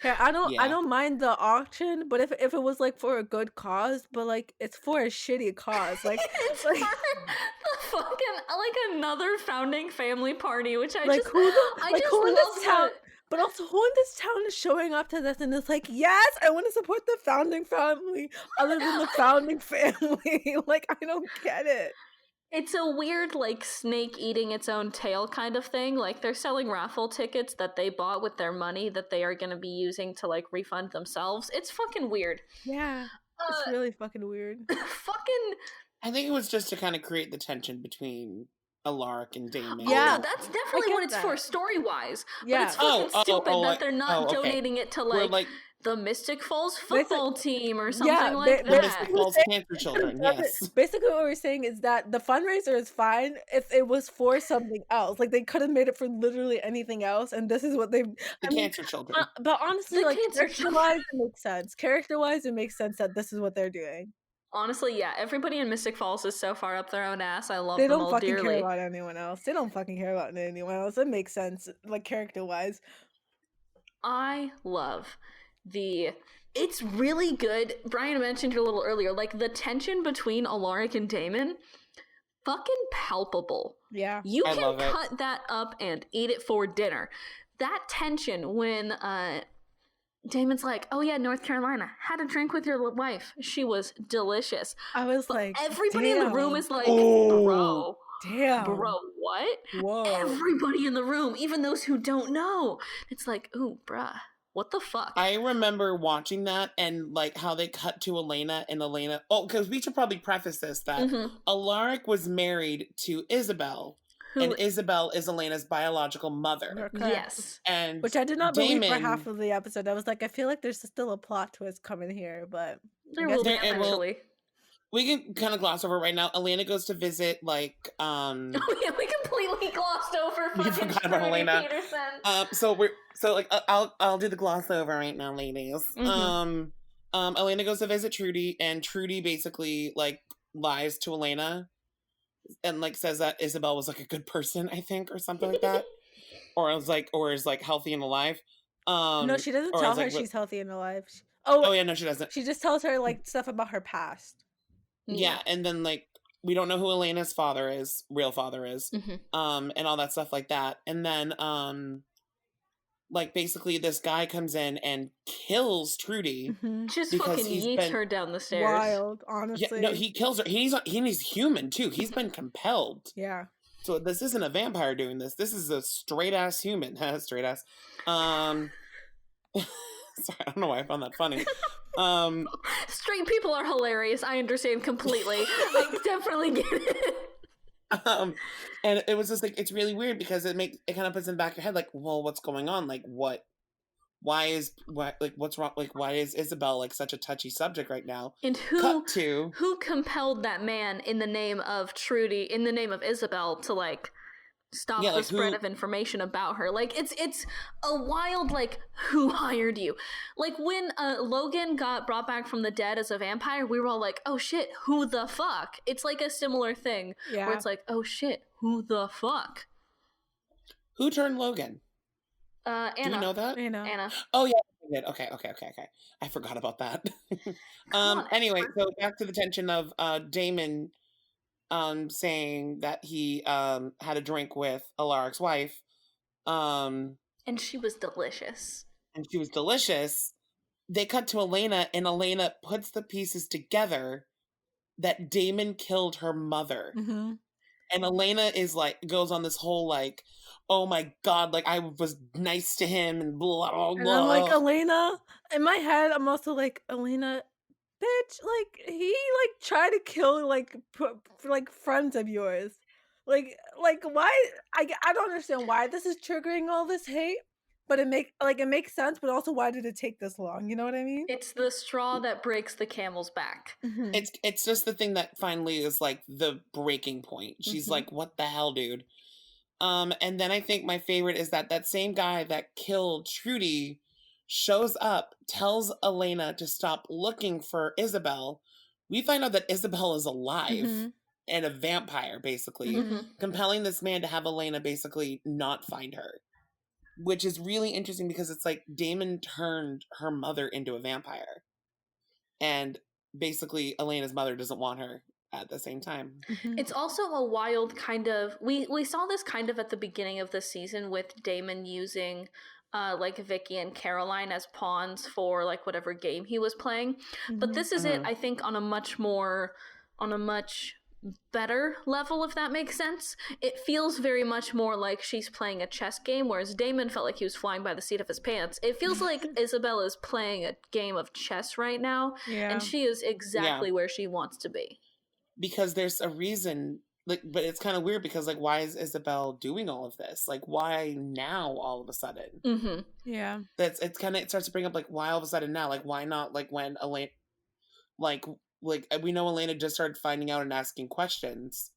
Yeah, I Yeah. don't mind the auction, but if it was like for a good cause, but like it's for a shitty cause, like it's like for the fucking like another founding family party, which I like just who in love this town. But also, who in this town is showing up to this and is like, yes, I want to support the founding family, other than the founding family. Like, I don't get it. It's a weird, like, snake eating its own tail kind of thing. Like, they're selling raffle tickets that they bought with their money that they are going to be using to, like, refund themselves. It's fucking weird. Yeah, it's really fucking weird. I think it was just to kind of create the tension between Alaric and Damon. Yeah, no, that's definitely what it's for, story-wise. Yeah. But it's fucking stupid that they're not donating it to, like the Mystic Falls football team or something like that. The Mystic Falls Cancer Children, yes. Basically what we're saying is that the fundraiser is fine if it was for something else. Like, they could have made it for literally anything else, and this is what they've... Cancer Children. But honestly, like, character-wise, it makes sense. Character-wise, it makes sense that this is what they're doing. Honestly, yeah, everybody in Mystic Falls is so far up their own ass. I love them all dearly. They don't fucking care about anyone else. They don't fucking care about anyone else. It makes sense, like, character-wise. I love it's really good. Brian mentioned it a little earlier, like the tension between Alaric and Damon, fucking palpable. Yeah. You can cut that up and eat it for dinner. That tension when Damon's like, oh yeah, North Carolina, had a drink with your wife. She was delicious. I was like, everybody in the room is like, bro. Damn. Bro, what? Whoa. Everybody in the room, even those who don't know. It's like, ooh, bruh. What the fuck? I remember watching that and like how they cut to Elena and Elena. Oh, because we should probably preface this that Alaric was married to Isabel, and Isabel is Elena's biological mother. Okay. Yes, and which I did not believe for half of the episode. I was like, I feel like there's still a plot twist coming here, but there will be eventually. We can kind of gloss over right now. Elena goes to visit, like, oh yeah, we completely glossed over. We forgot about Elena. I'll do the gloss over right now, ladies. Elena goes to visit Trudy, and Trudy basically like lies to Elena, and like says that Isabel was like a good person, I think, or something like that, or is like healthy and alive. No, she doesn't tell her she's healthy and alive. Oh yeah, no, she doesn't. She just tells her like stuff about her past. Yeah, and then like we don't know who Elena's real father is, and all that stuff like that. And then like basically this guy comes in and kills Trudy. Just fucking yeets her down the stairs. Wild, honestly. Yeah, no, he kills her. He's human too. He's been compelled. Yeah. So this isn't a vampire doing this. This is a straight ass human. Straight ass. Sorry, I don't know why I found that funny. Straight people are hilarious. I understand completely. I definitely get it. And it was just like, it's really weird because it kind of puts in the back of your head, like, well, what's going on? Like, what's wrong? Like, why is Isabel like such a touchy subject right now? And who compelled that man in the name of Trudy, in the name of Isabel, to like stop the spread of information about her? Like, it's a wild, like, who hired you? Like, when Logan got brought back from the dead as a vampire, we were all like, oh shit, who the fuck? It's like a similar thing where it's like, oh shit, who the fuck? Who turned Logan? Anna. Do we know that? Anna. Oh yeah, okay. I forgot about that. Anyway, so back to the tension of Damon saying that he had a drink with Alaric's wife. And she was delicious. They cut to Elena, and Elena puts the pieces together that Damon killed her mother. And Elena is like, goes on this whole like, oh my god, like I was nice to him and blah blah blah. And I'm like, Elena, in my head, I'm also like, Elena, bitch, like he like tried to kill like friends of yours, like why? I don't understand why this is triggering all this hate, but it makes sense, but also why did it take this long? You know what I mean? It's the straw that breaks the camel's back. Mm-hmm. It's just the thing that finally is like the breaking point. She's like, what the hell, dude? And then I think my favorite is that same guy that killed Trudy shows up, tells Elena to stop looking for Isabel. We find out that Isabel is alive and a vampire, basically, compelling this man to have Elena basically not find her, which is really interesting because it's like Damon turned her mother into a vampire, and basically Elena's mother doesn't want her at the same time. It's also a wild kind of, we saw this kind of at the beginning of the season with Damon using like Vicky and Caroline as pawns for like whatever game he was playing. But this is it, I think, on a much better level, if that makes sense. It feels very much more like she's playing a chess game, whereas Damon felt like he was flying by the seat of his pants. It feels like Isabel is playing a game of chess right now, and she is exactly where she wants to be. Because there's a reason, like, but it's kind of weird because, like, why is Isabel doing all of this? Like, why now all of a sudden? Yeah. It starts to bring up, like, why all of a sudden now? Like, why not, like, when Elena, like we know Elena just started finding out and asking questions,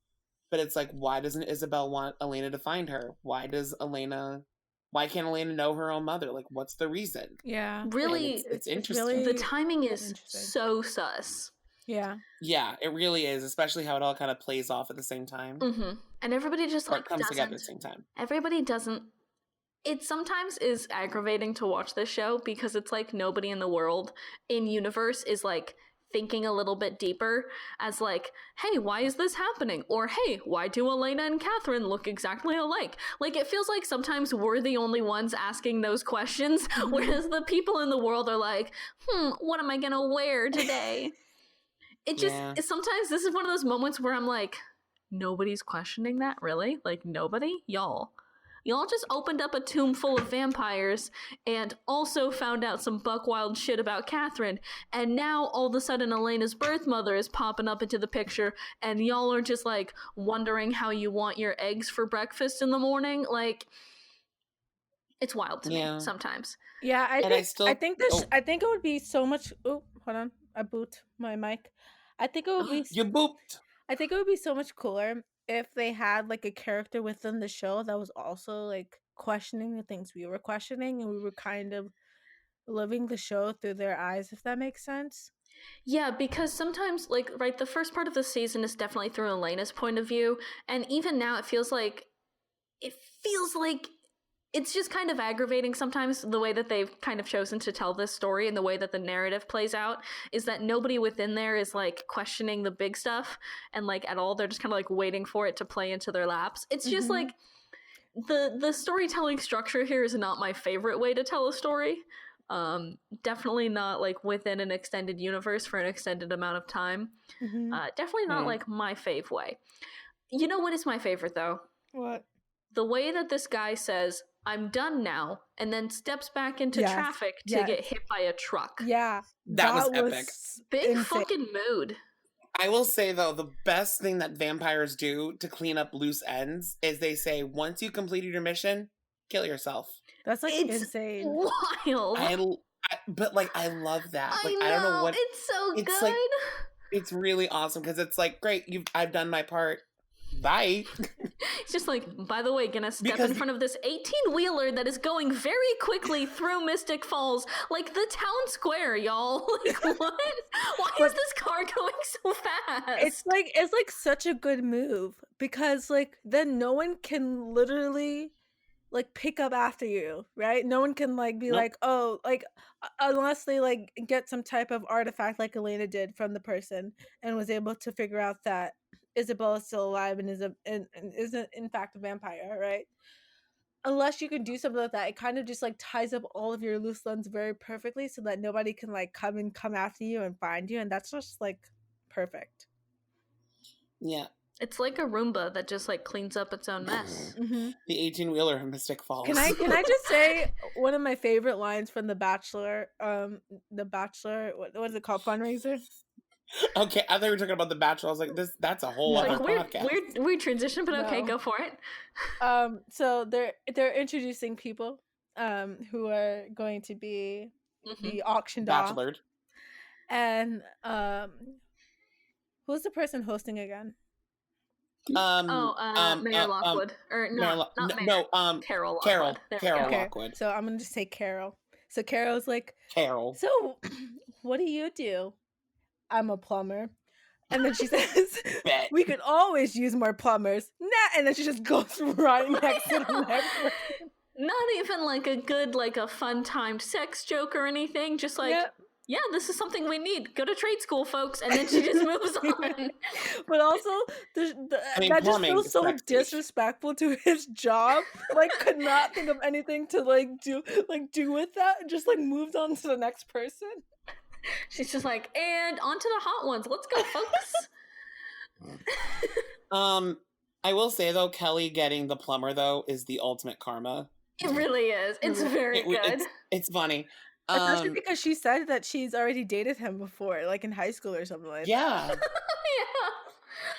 but it's like, why doesn't Isabel want Elena to find her? Why can't Elena know her own mother? Like, what's the reason? Yeah. Really, it's interesting. Really, the timing is so sus. Yeah. Yeah, it really is, especially how it all kind of plays off at the same time. And everybody just or like comes together at the same time. Everybody doesn't. It sometimes is aggravating to watch this show because it's like nobody in the world in universe is like thinking a little bit deeper as like, hey, why is this happening? Or hey, why do Elena and Catherine look exactly alike? Like, it feels like sometimes we're the only ones asking those questions, whereas the people in the world are like, what am I gonna wear today? It just, sometimes this is one of those moments where I'm like, nobody's questioning that, really? Like, nobody? Y'all just opened up a tomb full of vampires and also found out some buck wild shit about Catherine, and now all of a sudden Elena's birth mother is popping up into the picture, and y'all are just like wondering how you want your eggs for breakfast in the morning. Like, it's wild to me sometimes. Yeah, I think it would be so much. Oh, hold on, I booped my mic. I think it would be you booped. I think it would be so much cooler if they had like a character within the show that was also like questioning the things we were questioning, and we were kind of living the show through their eyes, if that makes sense. Yeah, because sometimes, like, right, the first part of the season is definitely through Elena's point of view, and even now it feels like it's just kind of aggravating sometimes the way that they've kind of chosen to tell this story, and the way that the narrative plays out is that nobody within there is like questioning the big stuff and like at all. They're just kind of like waiting for it to play into their laps. It's just like the storytelling structure here is not my favorite way to tell a story. Definitely not like within an extended universe for an extended amount of time. Definitely not like my fave way. You know what is my favorite though? What? The way that this guy says, I'm done now, and then steps back into traffic to get hit by a truck. Yeah. That was epic. Big fucking mood. I will say, though, the best thing that vampires do to clean up loose ends is they say, once you completed your mission, kill yourself. That's like insane. Wild. But like, I love that. Like, I don't know what. It's so good. Like, it's really awesome because it's like, great, I've done my part. Bye. It's just like, by the way, gonna step in front of this 18-wheeler that is going very quickly through Mystic Falls, like the town square, y'all. Like, what? Why is this car going so fast? It's like such a good move because like then no one can literally like pick up after you, right? No one can like be like, oh, like unless they like get some type of artifact like Elena did from the person and was able to figure out that Isabel is still alive and isn't in fact a vampire, right? Unless you can do something like that, it kind of just like ties up all of your loose ends very perfectly so that nobody can like come after you and find you, and that's just like perfect. Yeah. It's like a Roomba that just like cleans up its own mess. The 18-wheeler of Mystic Falls. Can I just say one of my favorite lines from The Bachelor? The Bachelor, what is it called? Fundraiser? Okay, I thought we were talking about The Bachelor. I was like, that's a whole other podcast. Weird transition, but okay, go for it. So they're introducing people who are going to be auctioned off. Bachelored. And who's the person hosting again? Mayor Lockwood. Or not Mayor. Carol Lockwood. Carol Lockwood. So I'm gonna just say Carol. So Carol's like, Carol. So what do? I'm a plumber. And then she says, we could always use more plumbers. Nah, and then she just goes right next to the next person. Not even like a good, like a fun timed sex joke or anything. Just like, yeah, this is something we need. Go to trade school, folks. And then she just moves on. But also, that just feels so disrespectful to his job. Like, could not think of anything to do with that. Just like moved on to the next person. She's just like, and on to the hot ones. Let's go, folks. I will say though, Kelly getting the plumber though is the ultimate karma. It really is. It's very good. It's funny. Especially because she said that she's already dated him before, like in high school or something like that. Yeah. Yeah.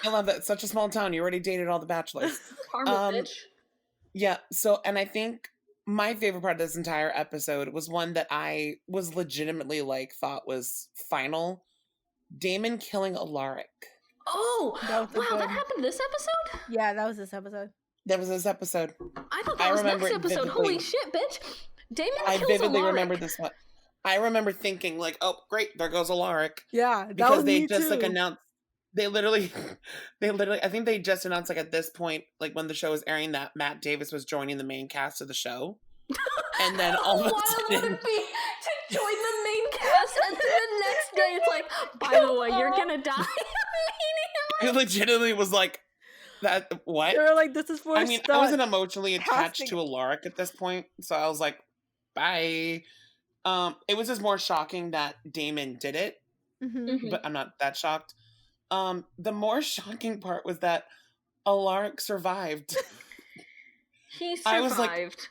I love that. It's such a small town. You already dated all the bachelors. Karma, bitch. Yeah. So, and I think my favorite part of this entire episode was one that I was legitimately like thought was final. Damon killing Alaric. Oh, wow, that happened this episode? Yeah, that was this episode. That was this episode. I thought that was next episode. Holy shit, bitch. Damon kills Alaric. I vividly remember this one. I remember thinking like, oh, great, there goes Alaric. Yeah, that because was they me just too. like announced. They literally, I think they just announced like at this point, like when the show was airing, that Matt Davis was joining the main cast of the show. And then all of a sudden, would it be to join the main cast, and then the next day it's like, by the way, you're gonna die. It legitimately was like that. What? They were like, "This is for." I mean, I wasn't emotionally attached to Alaric at this point, so I was like, "Bye." It was just more shocking that Damon did it, but I'm not that shocked. The more shocking part was that Alaric survived. He survived.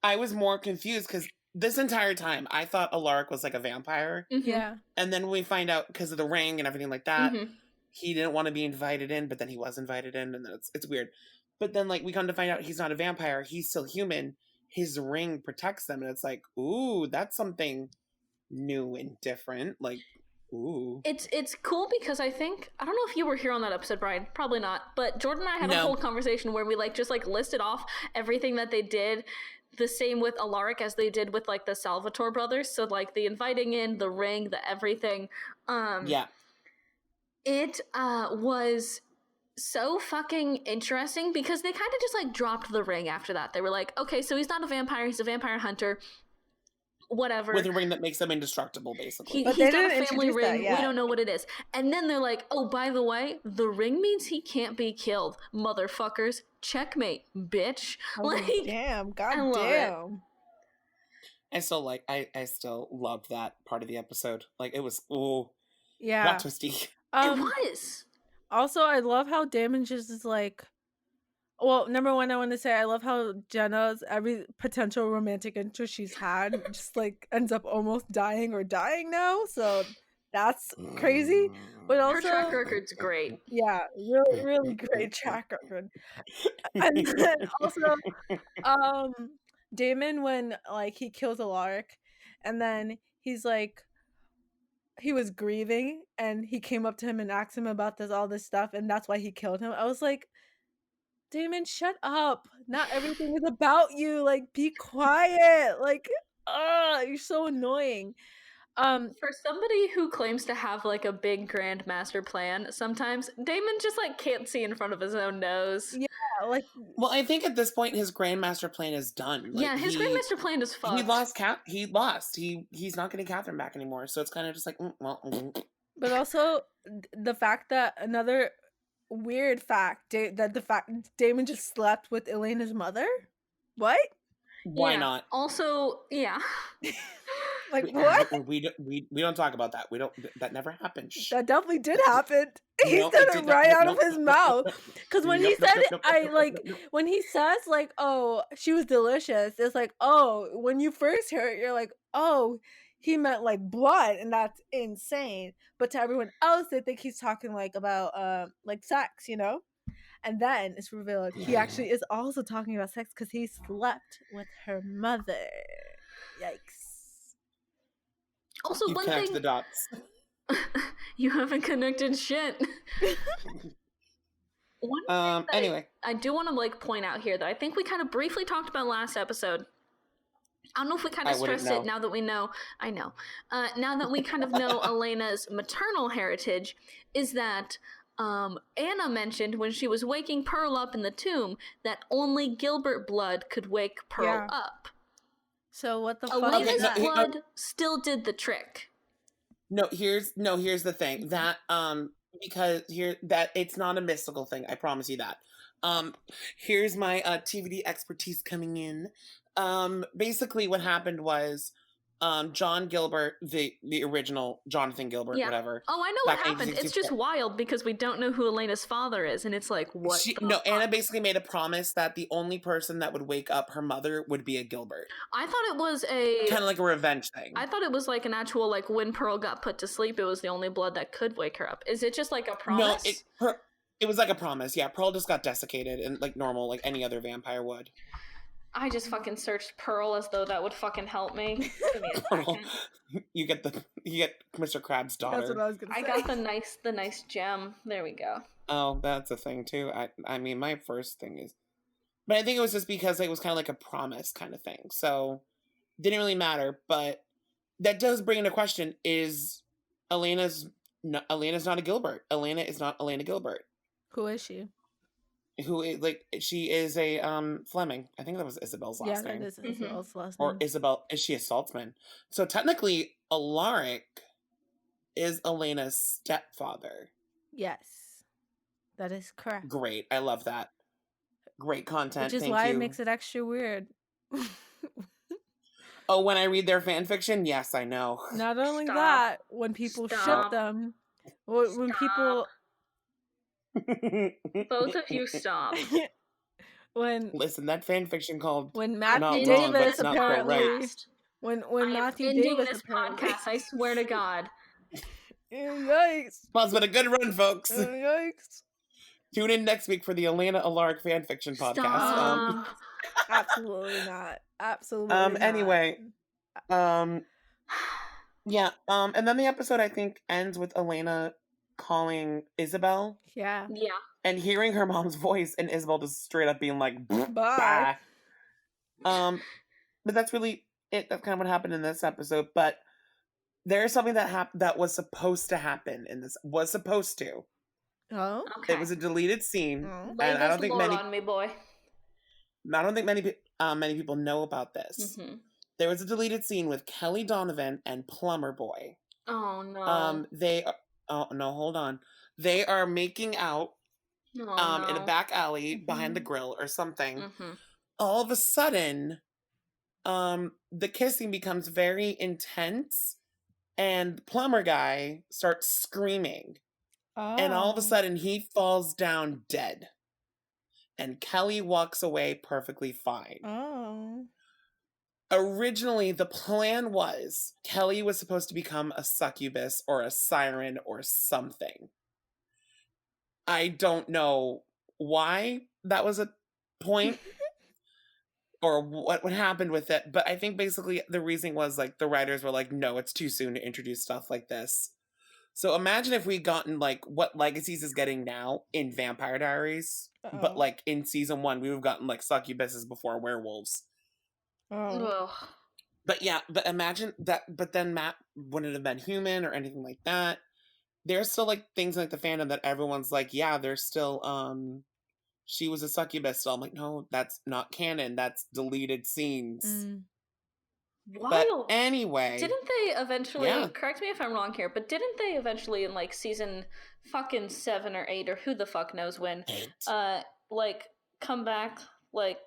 I was more confused because this entire time I thought Alaric was like a vampire. Yeah. And then we find out because of the ring and everything like that, he didn't want to be invited in, but then he was invited in, and then it's weird. But then like we come to find out he's not a vampire, he's still human. His ring protects them, and it's like, ooh, that's something new and different. Like, ooh. It's cool because I don't know if you were here on that episode, Brian, probably not, but Jordan and I had a whole conversation where we like just like listed off everything that they did the same with Alaric as they did with like the Salvatore brothers. So like the inviting in, the ring, the everything. It was so fucking interesting because they kind of just like dropped the ring after that. They were like, okay, so he's not a vampire, he's a vampire hunter. Whatever. With a ring that makes them indestructible, basically. He's got a family ring. We don't know what it is. And then they're like, oh, by the way, the ring means he can't be killed. Motherfuckers. Checkmate, bitch. Oh, like, damn. Goddamn. I still loved that part of the episode. Like, it was, yeah. not twisty. It was. Also, I love how Damon just is like, well, number one, I want to say I love how Jenna's every potential romantic interest she's had just like ends up almost dying now. So that's crazy. But also, her track record's great. Yeah, really, really great track record. And then also, Damon, when like he kills Alaric, and then he's like, he was grieving, and he came up to him and asked him about all this stuff, and that's why he killed him. I was like, Damon, shut up. Not everything is about you. Like, be quiet. Like, you're so annoying. For somebody who claims to have like a big grand master plan, sometimes Damon just like can't see in front of his own nose. Yeah, like, well, I think at this point his grand master plan is done. Like, yeah, his grand master plan is fucked. He lost. He's not getting Catherine back anymore. So it's kind of just like, But also the fact that another weird fact that the fact Damon just slept with Elena's mother. What? Why not? Also, yeah. Like, what? We don't talk about that. That never happened. That definitely did happen. He said it right out of his mouth. Because when he said it, when he says like, oh, she was delicious, it's like, oh, when you first hear it, you're like, oh, he meant like blood, and that's insane. But to everyone else, they think he's talking like about like sex, you know? And then it's revealed he actually is also talking about sex because he slept with her mother. Yikes. Also, You one connect thing the dots. you haven't connected shit. One thing that anyway, I do want to like point out here that I think we kind of briefly talked about last episode. I don't know if we kind of stressed it now that we know. I know. Now that we kind of know Elena's maternal heritage, is that Anna mentioned when she was waking Pearl up in the tomb that only Gilbert blood could wake Pearl up. So what the fuck? Elena's blood still did the trick. No, here's the thing that because it's not a mystical thing. I promise you that. Here's my TVD expertise coming in. Basically what happened was John Gilbert, the original Jonathan Gilbert, whatever. Oh, I know what happened. It's just wild because we don't know who Elena's father is, and it's like, what? Anna basically made a promise that the only person that would wake up her mother would be a Gilbert. I thought it was kind of like a revenge thing. I thought it was like an actual, like, when Pearl got put to sleep, it was the only blood that could wake her up. Is it just like a promise? No, it was like a promise. Yeah, Pearl just got desiccated and like normal, like any other vampire would. I just fucking searched Pearl as though that would fucking help me. Give me a second. You get Mr. Krabs' daughter. That's what I was gonna say. I got the nice gem. There we go. Oh, that's a thing too. I mean, my first thing is, but I think it was just because it was kind of like a promise kind of thing. So didn't really matter. But that does bring into question: is Elena's not a Gilbert? Elena is not Elena Gilbert. Who is she? Who is she is a Fleming. I think that was Isabel's last name. Yeah, that is Isabel's last name. Or Isabel, is she a Saltzman? So technically Alaric is Elena's stepfather. Yes. That is correct. Great. I love that. Great content. Which is why it makes it extra weird. Oh, when I read their fan fiction? Yes, I know. Not only that, when people ship them, when people both of you stop. Listen, that fan fiction called when Matthew Davis apparently when Matthew Davis this podcast, I swear to God. Yikes! Well, it's been a good run, folks. Yikes! Tune in next week for the Elena Alaric fan fiction podcast. Absolutely not. Absolutely. Not. Anyway, yeah. And then the episode I think ends with Elena calling Isabel. Yeah. And hearing her mom's voice and Isabel just straight up being like, bye. But that's really it. That's kind of what happened in this episode. But there's something that was supposed to happen in this. Was supposed to. Oh. Okay. It was a deleted scene. Oh. And I don't think many. On me, boy. I don't think many people know about this. Mm-hmm. There was a deleted scene with Kelly Donovan and Plumber Boy. Oh no. Oh no, hold on. They are making out in a back alley behind the grill or something. Mm-hmm. All of a sudden, the kissing becomes very intense and the plumber guy starts screaming. Oh. And all of a sudden he falls down dead. And Kelly walks away perfectly fine. Oh. Originally, the plan was Kelly was supposed to become a succubus or a siren or something. I don't know why that was a point or what happened with it, but I think basically the reason was like the writers were like, no, it's too soon to introduce stuff like this. So imagine if we'd gotten like what Legacies is getting now in Vampire Diaries, but like in season 1, we would have gotten like succubuses before werewolves. Oh. But yeah, but imagine that, but then Matt wouldn't have been human or anything like that. There's still like things like the fandom that everyone's like, yeah, there's still, she was a succubus still. I'm like, no, that's not canon. That's deleted scenes. But anyway. Didn't they eventually, correct me if I'm wrong here, but didn't they eventually in like season fucking 7 or 8 or who the fuck knows when, like come back, like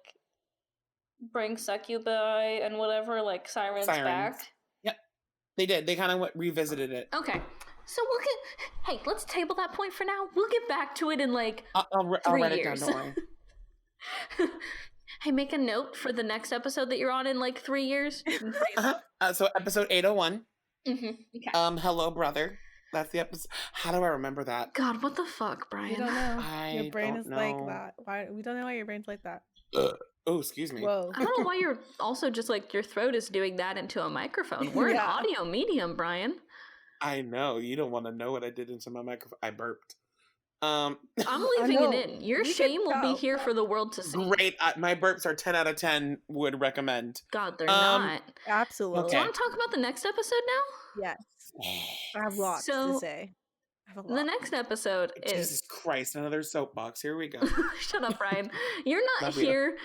bring succubi and whatever, like sirens back? Yep. They did. They kind of revisited it. Okay. So hey, let's table that point for now. We'll get back to it in like I'll 3 write years. it down, don't worry. Hey, make a note for the next episode that you're on in like 3 years. So episode 801. Mm-hmm. Okay. Hello, brother. That's the episode. How do I remember that? God, what the fuck, Brian? You don't know. Your brain don't is know. like that. Why? We don't know why your brain's like that. Oh, excuse me. Whoa. I don't know why you're also just like your throat is doing that into a microphone. We're an audio medium, Brian. I know. You don't want to know what I did into my microphone. I burped. I'm leaving it in. Your shame will be here for the world to see. Great. My burps are 10 out of 10. Would recommend. God, they're not. Absolutely. Okay. Do you want to talk about the next episode now? Yes. I have lots to say. The next episode is... Jesus Christ, another soapbox. Here we go. Shut up, Brian. You're not here...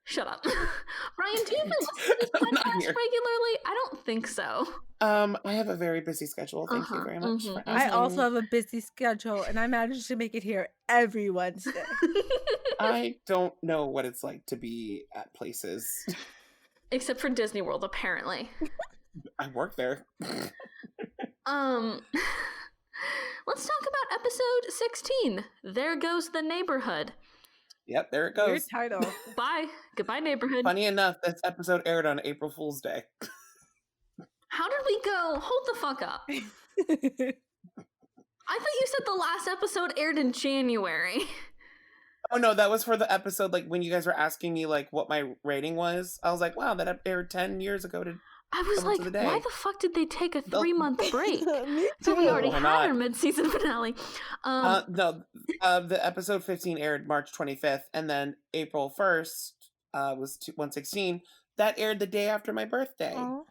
Shut up. Brian, do you even listen to this podcast regularly? I don't think so. I have a very busy schedule. Thank you very much for asking. I also have a busy schedule, and I managed to make it here every Wednesday. I don't know what it's like to be at places. Except for Disney World, apparently. I work there. Let's talk about episode 16. There Goes the Neighborhood. Yep, there it goes. Weird title. Bye. Goodbye, neighborhood. Funny enough, this episode aired on April Fool's Day. How did we go? Hold the fuck up. I thought you said the last episode aired in January. Oh no, that was for the episode, like, when you guys were asking me, like, what my rating was. I was like, wow, that aired 10 years ago. I was like, why the fuck did they take a 3-month break? Me So too. we already had our mid-season finale. No, the episode 15 aired March 25th, and then April 1st was 116. That aired the day after my birthday. Aww.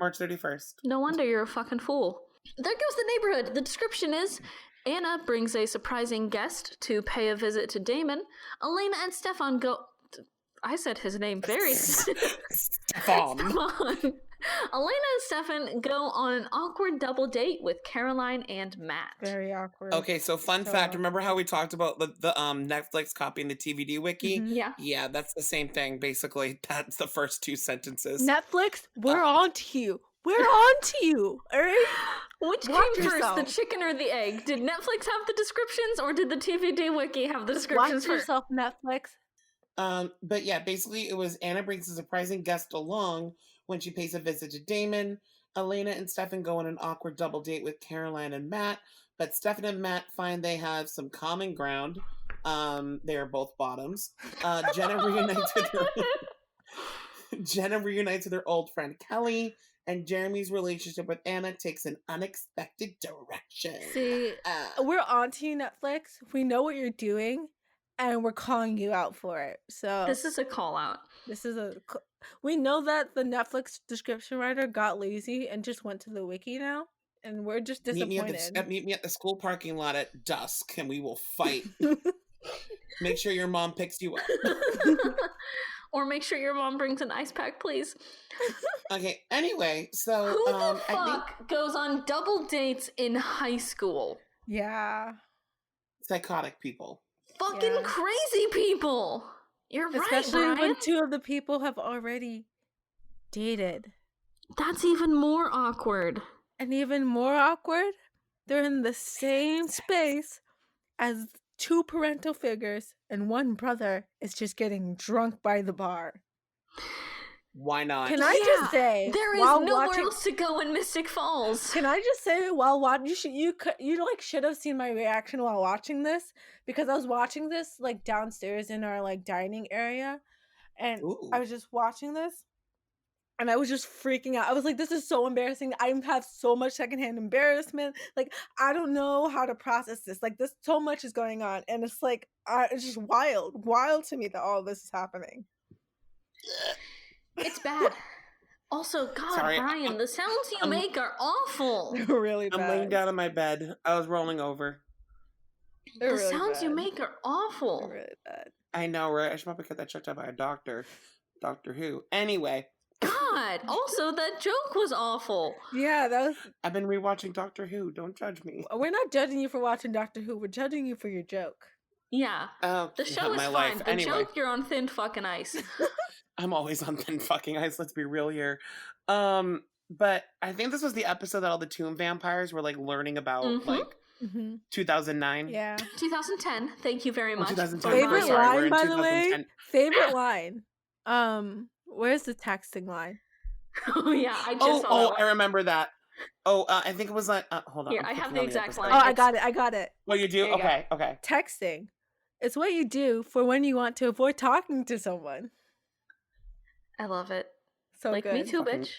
March 31st. No wonder you're a fucking fool. There goes the neighborhood. The description is, Anna brings a surprising guest to pay a visit to Damon. Elena and Stefan go... I said his name very... Stefan. Elena and Stefan go on an awkward double date with Caroline and Matt. Very awkward. Okay, so fun fact. Remember how we talked about the Netflix copying the TVD wiki? Mm-hmm. Yeah. Yeah, that's the same thing, basically. That's the first 2 sentences. Netflix, we're on to you. We're on to you. All right? Which came first, the chicken or the egg? Did Netflix have the descriptions, or did the TVD wiki have the descriptions first? Watch yourself, Netflix. But yeah, basically it was Anna brings a surprising guest along when she pays a visit to Damon. Elena and Stefan go on an awkward double date with Caroline and Matt, but Stefan and Matt find they have some common ground. They are both bottoms. Jenna reunites with her old friend Kelly, and Jeremy's relationship with Anna takes an unexpected direction. See, we're on to you, Netflix. We know what you're doing. And we're calling you out for it. So this is a call out. We know that the Netflix description writer got lazy and just went to the wiki now, and we're just disappointed. Meet me at the school parking lot at dusk, and we will fight. Make sure your mom picks you up. Or make sure your mom brings an ice pack, please. Okay. Anyway, so who the fuck goes on double dates in high school? Yeah, psychotic people. Fucking crazy people. You're right, especially Brian. when 2 of the people have already dated. That's even more awkward. And even more awkward, they're in the same space as 2 parental figures, and one brother is just getting drunk by the bar. Why not? Can I just say, there is nowhere else to go in Mystic Falls. Can I just say, while watching, you should have seen my reaction while watching this, because I was watching this like downstairs in our like dining area, and I was just watching this, and I was just freaking out. I was like, "This is so embarrassing. I have so much secondhand embarrassment. Like, I don't know how to process this. Like, this so much is going on, and it's like, it's just wild to me that all this is happening." It's bad. Also, God, sorry, Brian, the sounds you make are awful. They're really bad. I'm laying down on my bed. I was rolling over. They're the really sounds bad. you make are awful. They're really bad. I know, right? I should probably get that checked out by a doctor. Doctor Who. Anyway. God, also, that joke was awful. Yeah, that was... I've been rewatching Doctor Who. Don't judge me. We're not judging you for watching Doctor Who. We're judging you for your joke. Yeah. Oh, the show is my fine. life. The Anyway. joke, you're on thin fucking ice. I'm always on thin fucking ice. Let's be real here. But I think this was the episode that all the tomb vampires were like learning about, like 2009. Yeah. 2010. Thank you very much. 2010. Favorite Sorry, line, by the way. Favorite line. Where's the texting line? Oh yeah, I just saw that one. I remember that. Oh, I think it was like, hold on. Here, I have the exact line. Oh, I got it. Oh, you do? Okay. Texting. It's what you do for when you want to avoid talking to someone. I love it. So like, good. me too, bitch.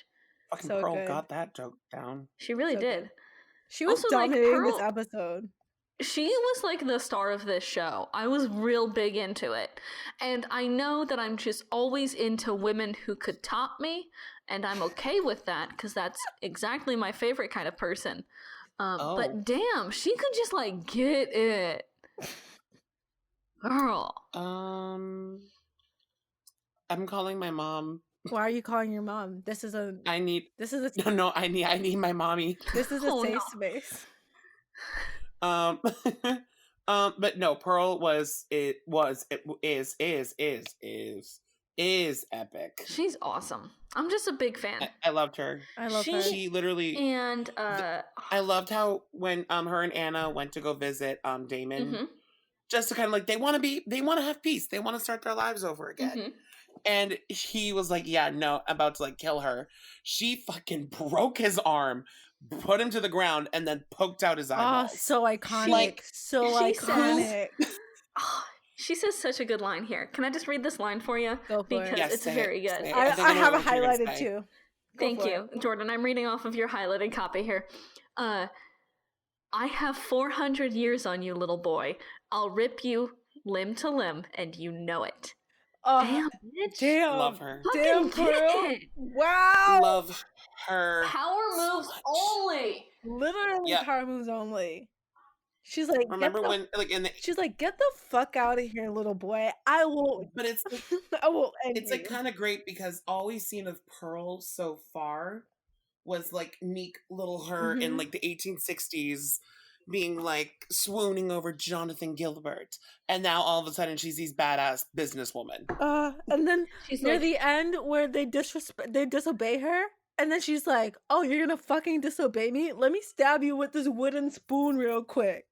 Fucking So Pearl good. got that joke down. She really did. Good. She was also, dominating this episode. She was like the star of this show. I was real big into it. And I know that I'm just always into women who could top me, and I'm okay with that because that's exactly my favorite kind of person. But damn, she could just like get it. Girl. I'm calling my mom. Why are you calling your mom? I need my mommy. This is a safe space. But no, Pearl is epic. She's awesome. I'm just a big fan. I loved her. I love her. She literally and I loved how when her and Anna went to go visit Damon, just to kind of like they want to have peace. They want to start their lives over again. And he was like, yeah, no, about to like kill her. She fucking broke his arm, put him to the ground, and then poked out his eyeballs. Oh, so iconic. Iconic. She says such a good line here. Can I just read this line for you? Go for it. Because it's very good. I have it highlighted too. Thank you. Jordan, I'm reading off of your highlighted copy here. I have 400 years on you, little boy. I'll rip you limb to limb, and you know it. Damn, bitch. Damn. Love her. Damn, Pearl. Wow. Love her. Power moves only. Literally power moves only. She's like, remember when, like, she's like, get the fuck out of here, little boy. I will. But it's, I will. It's like kind of great because all we've seen of Pearl so far was like meek little her in like the 1860s. Being like swooning over Jonathan Gilbert, and now all of a sudden she's these badass businesswoman. And then she's near the end where they disobey her, and then she's like, "Oh, you're gonna fucking disobey me? Let me stab you with this wooden spoon real quick."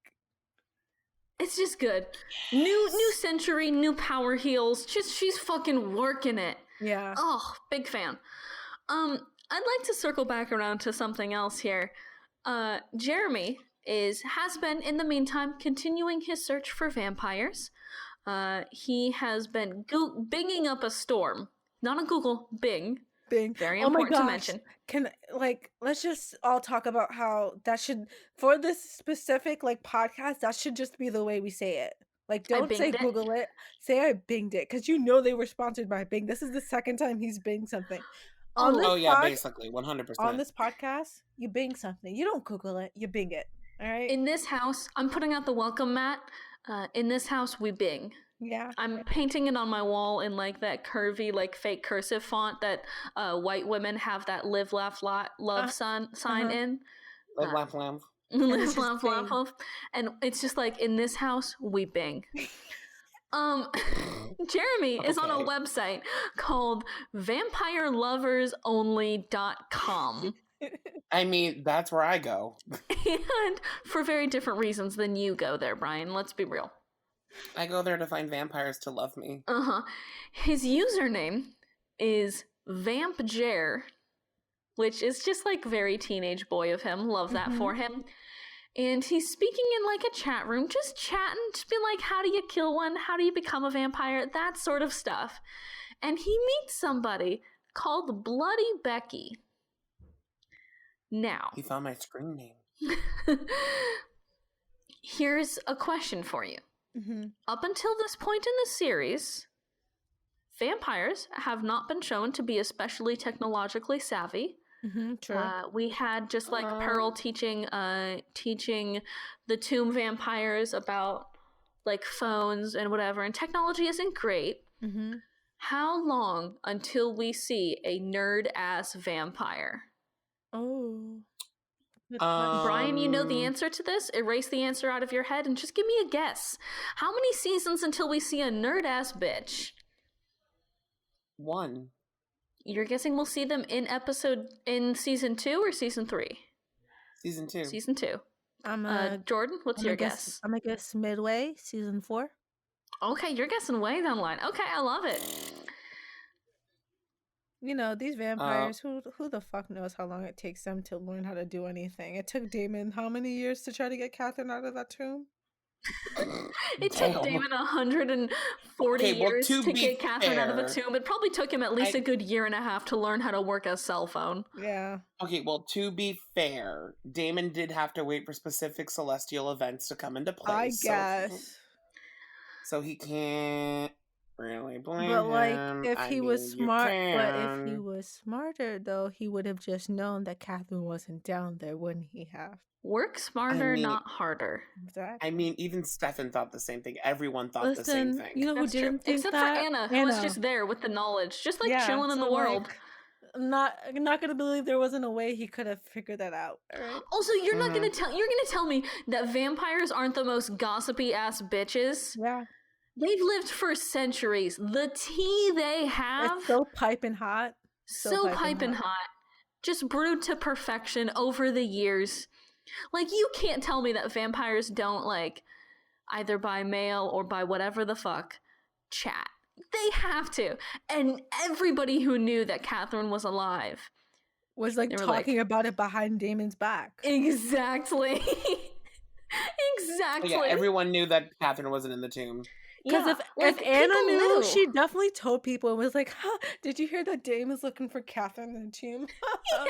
It's just good. New century, new power heels. She's fucking working it. Yeah. Oh, big fan. I'd like to circle back around to something else here. Jeremy has been, in the meantime, continuing his search for vampires. He has been binging up a storm. Not on Google, Bing. Bing. Very important to mention. Let's just all talk about how that should, for this specific podcast, that should just be the way we say it. Like, don't say Google it. Say I binged it, because you know they were sponsored by Bing. This is the second time he's binged something. Basically, 100%. On this podcast, you bing something. You don't Google it, you bing it. All right. In this house, I'm putting out the welcome mat. In this house, we bing. Yeah. I'm painting it on my wall in like that curvy, like fake cursive font that white women have that live, laugh, love sign in. Live, laugh, laugh. Live, laugh, laugh. And it's just like, in this house, we bing. Jeremy is on a website called vampireloversonly.com. I mean, that's where I go. And for very different reasons than you go there, Brian. Let's be real. I go there to find vampires to love me. His username is VampJer, which is just like very teenage boy of him. Love that for him. And he's speaking in like a chat room, just chatting, just being like, how do you kill one? How do you become a vampire? That sort of stuff. And he meets somebody called Bloody Becky. Now, he found my screen name. Here's a question for you. Up until this point in the series, vampires have not been shown to be especially technologically savvy. True. We had just like Pearl teaching the tomb vampires about like phones and whatever, and technology isn't great. How long until we see a nerd ass vampire? Oh. Brian, you know the answer to this? Erase the answer out of your head and just give me a guess. How many seasons until we see a nerd-ass bitch? 1. You're guessing we'll see them in season 2 or season 3? Season 2. Season 2. Jordan, what's your guess? I'm gonna guess midway, season 4. Okay, you're guessing way down the line. Okay, I love it. You know, these vampires, who the fuck knows how long it takes them to learn how to do anything? It took Damon how many years to try to get Catherine out of that tomb? It took Damon 140 years to get Catherine out of a tomb. It probably took him at least a good year and a half to learn how to work a cell phone. Yeah. Okay, well, to be fair, Damon did have to wait for specific celestial events to come into play. I guess. So he can't really blame But like, him. if he was smart, but if he was smarter, though, he would have just known that Catherine wasn't down there, wouldn't he have? Work smarter, not harder. Exactly. I mean, even Stefan thought the same thing. Everyone thought the same thing. You know who didn't think except that? for Anna, who was just there with the knowledge, just like chilling in the world. Like, I'm not gonna believe there wasn't a way he could have figured that out. Right? Also, you're gonna tell me that vampires aren't the most gossipy ass bitches. Yeah. They've lived for centuries. The tea they have, it's so piping hot. So piping hot. Just brewed to perfection over the years. Like, you can't tell me that vampires don't, like, either by mail or by whatever the fuck, chat. They have to. And everybody who knew that Catherine was alive was, like, talking about it behind Damon's back. Exactly. Exactly. Yeah, everyone knew that Catherine wasn't in the tomb. Because if Anna knew, she definitely told people and was like, did you hear that Damon's looking for Catherine in the tomb? Yeah.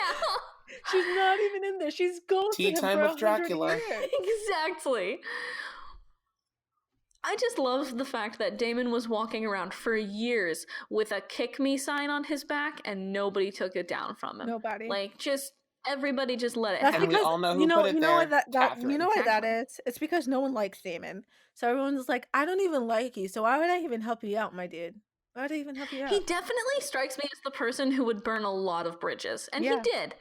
She's not even in there. She's going tea to time with Dracula. Exactly. I just love the fact that Damon was walking around for years with a kick me sign on his back and nobody took it down from him. Nobody. Like, just everybody just let it happen. That's because we all know who put it there. You know why that is? It's because no one likes Damon. So everyone's like, I don't even like you, so why would I even help you out, my dude? Why would I even help you out? He definitely strikes me as the person who would burn a lot of bridges. And he did.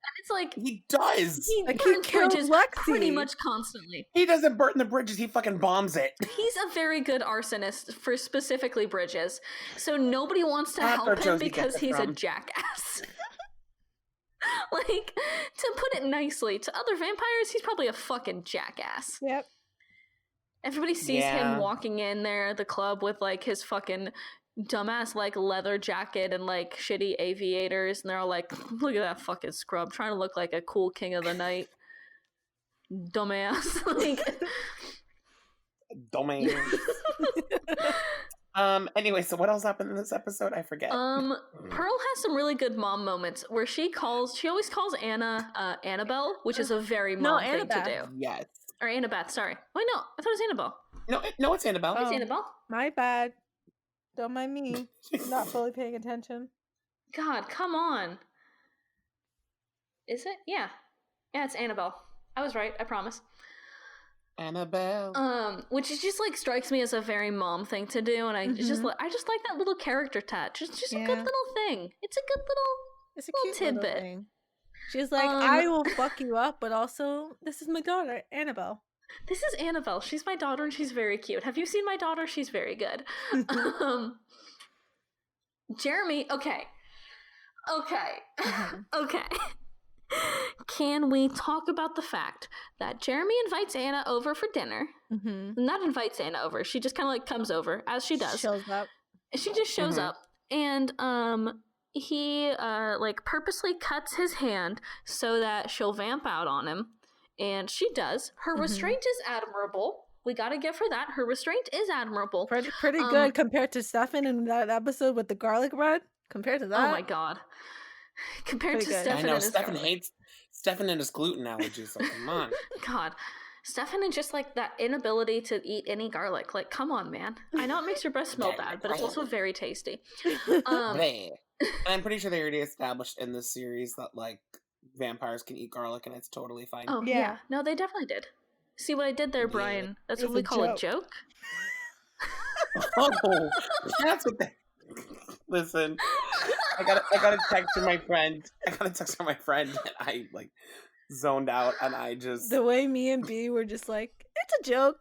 And it's like, he does. He burns bridges pretty much constantly. He doesn't burn the bridges, he fucking bombs it. He's a very good arsonist for specifically bridges. So nobody wants to help him because he's a jackass. Like, to put it nicely, to other vampires, he's probably a fucking jackass. Yep. Everybody sees him walking in there, the club, with, like, his fucking dumbass, like, leather jacket and, like, shitty aviators, and they're all like, look at that fucking scrub, trying to look like a cool king of the night. Dumbass. Like... Dumbass. Anyway, so what else happened in this episode? I forget. Pearl has some really good mom moments where she always calls Anna Annabelle, which is a very mom thing to do. Yes. Or Annabeth, sorry. Wait, no, I thought it was Annabelle. No, it's Annabelle. It's Annabelle? My bad. Don't mind me. Not fully paying attention. God, come on. Is it? Yeah. Yeah, it's Annabelle. I was right, I promise. Annabelle. Which is just, like, strikes me as a very mom thing to do, and I just like that little character touch. It's just a good little thing. It's a good little tidbit. Thing. She's like, I will fuck you up, but also, this is my daughter, Annabelle. This is Annabelle. She's my daughter, and she's very cute. Have you seen my daughter? She's very good. Jeremy, okay. Can we talk about the fact that Jeremy invites Anna over for dinner? Not invites Anna over. She just kind of, like, comes over, as she does. She just shows up. And, he, like, purposely cuts his hand so that she'll vamp out on him. And she does. Her restraint is admirable. We gotta give her that. Her restraint is admirable. Pretty good compared to Stefan in that episode with the garlic bread. Compared to that. Oh my god. Compared to Stefan. I know, Stefan hates Stefan and his gluten allergies, so come on. God. Stefan and just, like, that inability to eat any garlic. Like, come on, man. I know it makes your breath smell bad, but it's also very tasty. And I'm pretty sure they already established in this series that, like, vampires can eat garlic and it's totally fine. Oh, yeah. No, they definitely did. See what I did there, Brian? That's what we call a joke? Oh, that's what they... Listen, I got a text from my friend. And I, like, zoned out, and I just... The way me and B were just like, it's a joke.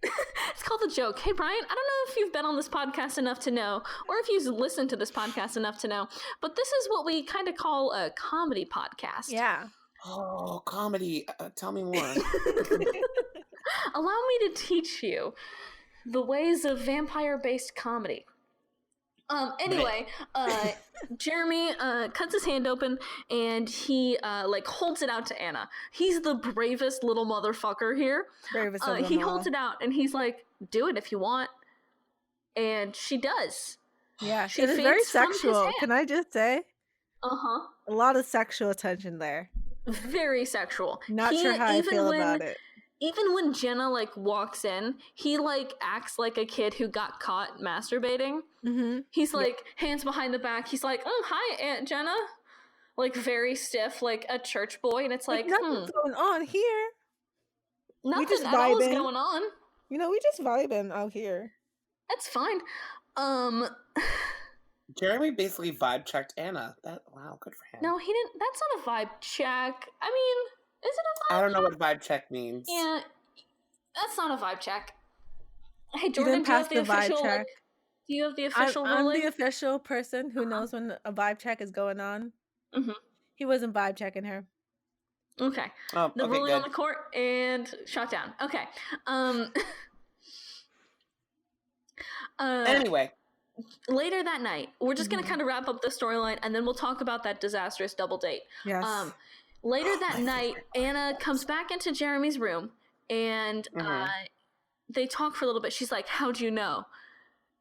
It's called a joke. Hey, Brian, I don't know if you've been on this podcast enough to know, or if you've listened to this podcast enough to know, but this is what we kind of call a comedy podcast. Yeah. Oh, comedy. Tell me more. Allow me to teach you the ways of vampire-based comedy. Anyway, Jeremy cuts his hand open and he like holds it out to Anna. He's the bravest little motherfucker here. Bravest of them he all. holds it out and he's like, "Do it if you want," and she does. Yeah, She it is very feeds from his sexual. hand. Can I just say? Uh-huh. A lot of sexual attention there. Very sexual. Not sure how I feel about it. Even when Jenna like walks in, he like acts like a kid who got caught masturbating. Mm-hmm. He's like hands behind the back. He's like, "Oh, hi, Aunt Jenna," like very stiff, like a church boy, and it's like, nothing's going on here. Nothing just at all is vibing. going on. You know, we just vibing out here. That's fine. Jeremy basically vibe checked Anna. Wow, good for him. No, he didn't. That's not a vibe check. I mean, is it a vibe? I don't know what vibe check means. Yeah, that's not a vibe check. Hey, You Jordan, didn't do you pass have the the vibe official? check. Like, do you have the official I'm ruling? the official person who knows when a vibe check is going on. Mhm. He wasn't vibe checking her. Okay. Oh, The okay, ruling good. on the court and shot down. Okay. Anyway, Later that night, we're just gonna kind of wrap up the storyline, and then we'll talk about that disastrous double date. Yes. Later that night, Anna comes back into Jeremy's room, and they talk for a little bit. She's like, "How'd you know?"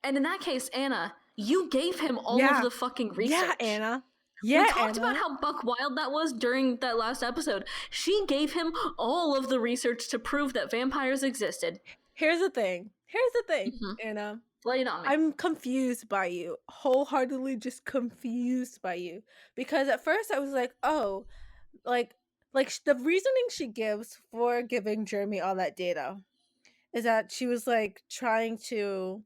And in that case, Anna, you gave him all Yeah. of the fucking research. Yeah, Anna. Yeah, We talked Anna. about how buck wild that was during that last episode. She gave him all of the research to prove that vampires existed. Here's the thing, Anna. Lay it on me. I'm confused by you. Wholeheartedly just confused by you. Because at first I was like, oh, like the reasoning she gives for giving Jeremy all that data is that she was like trying to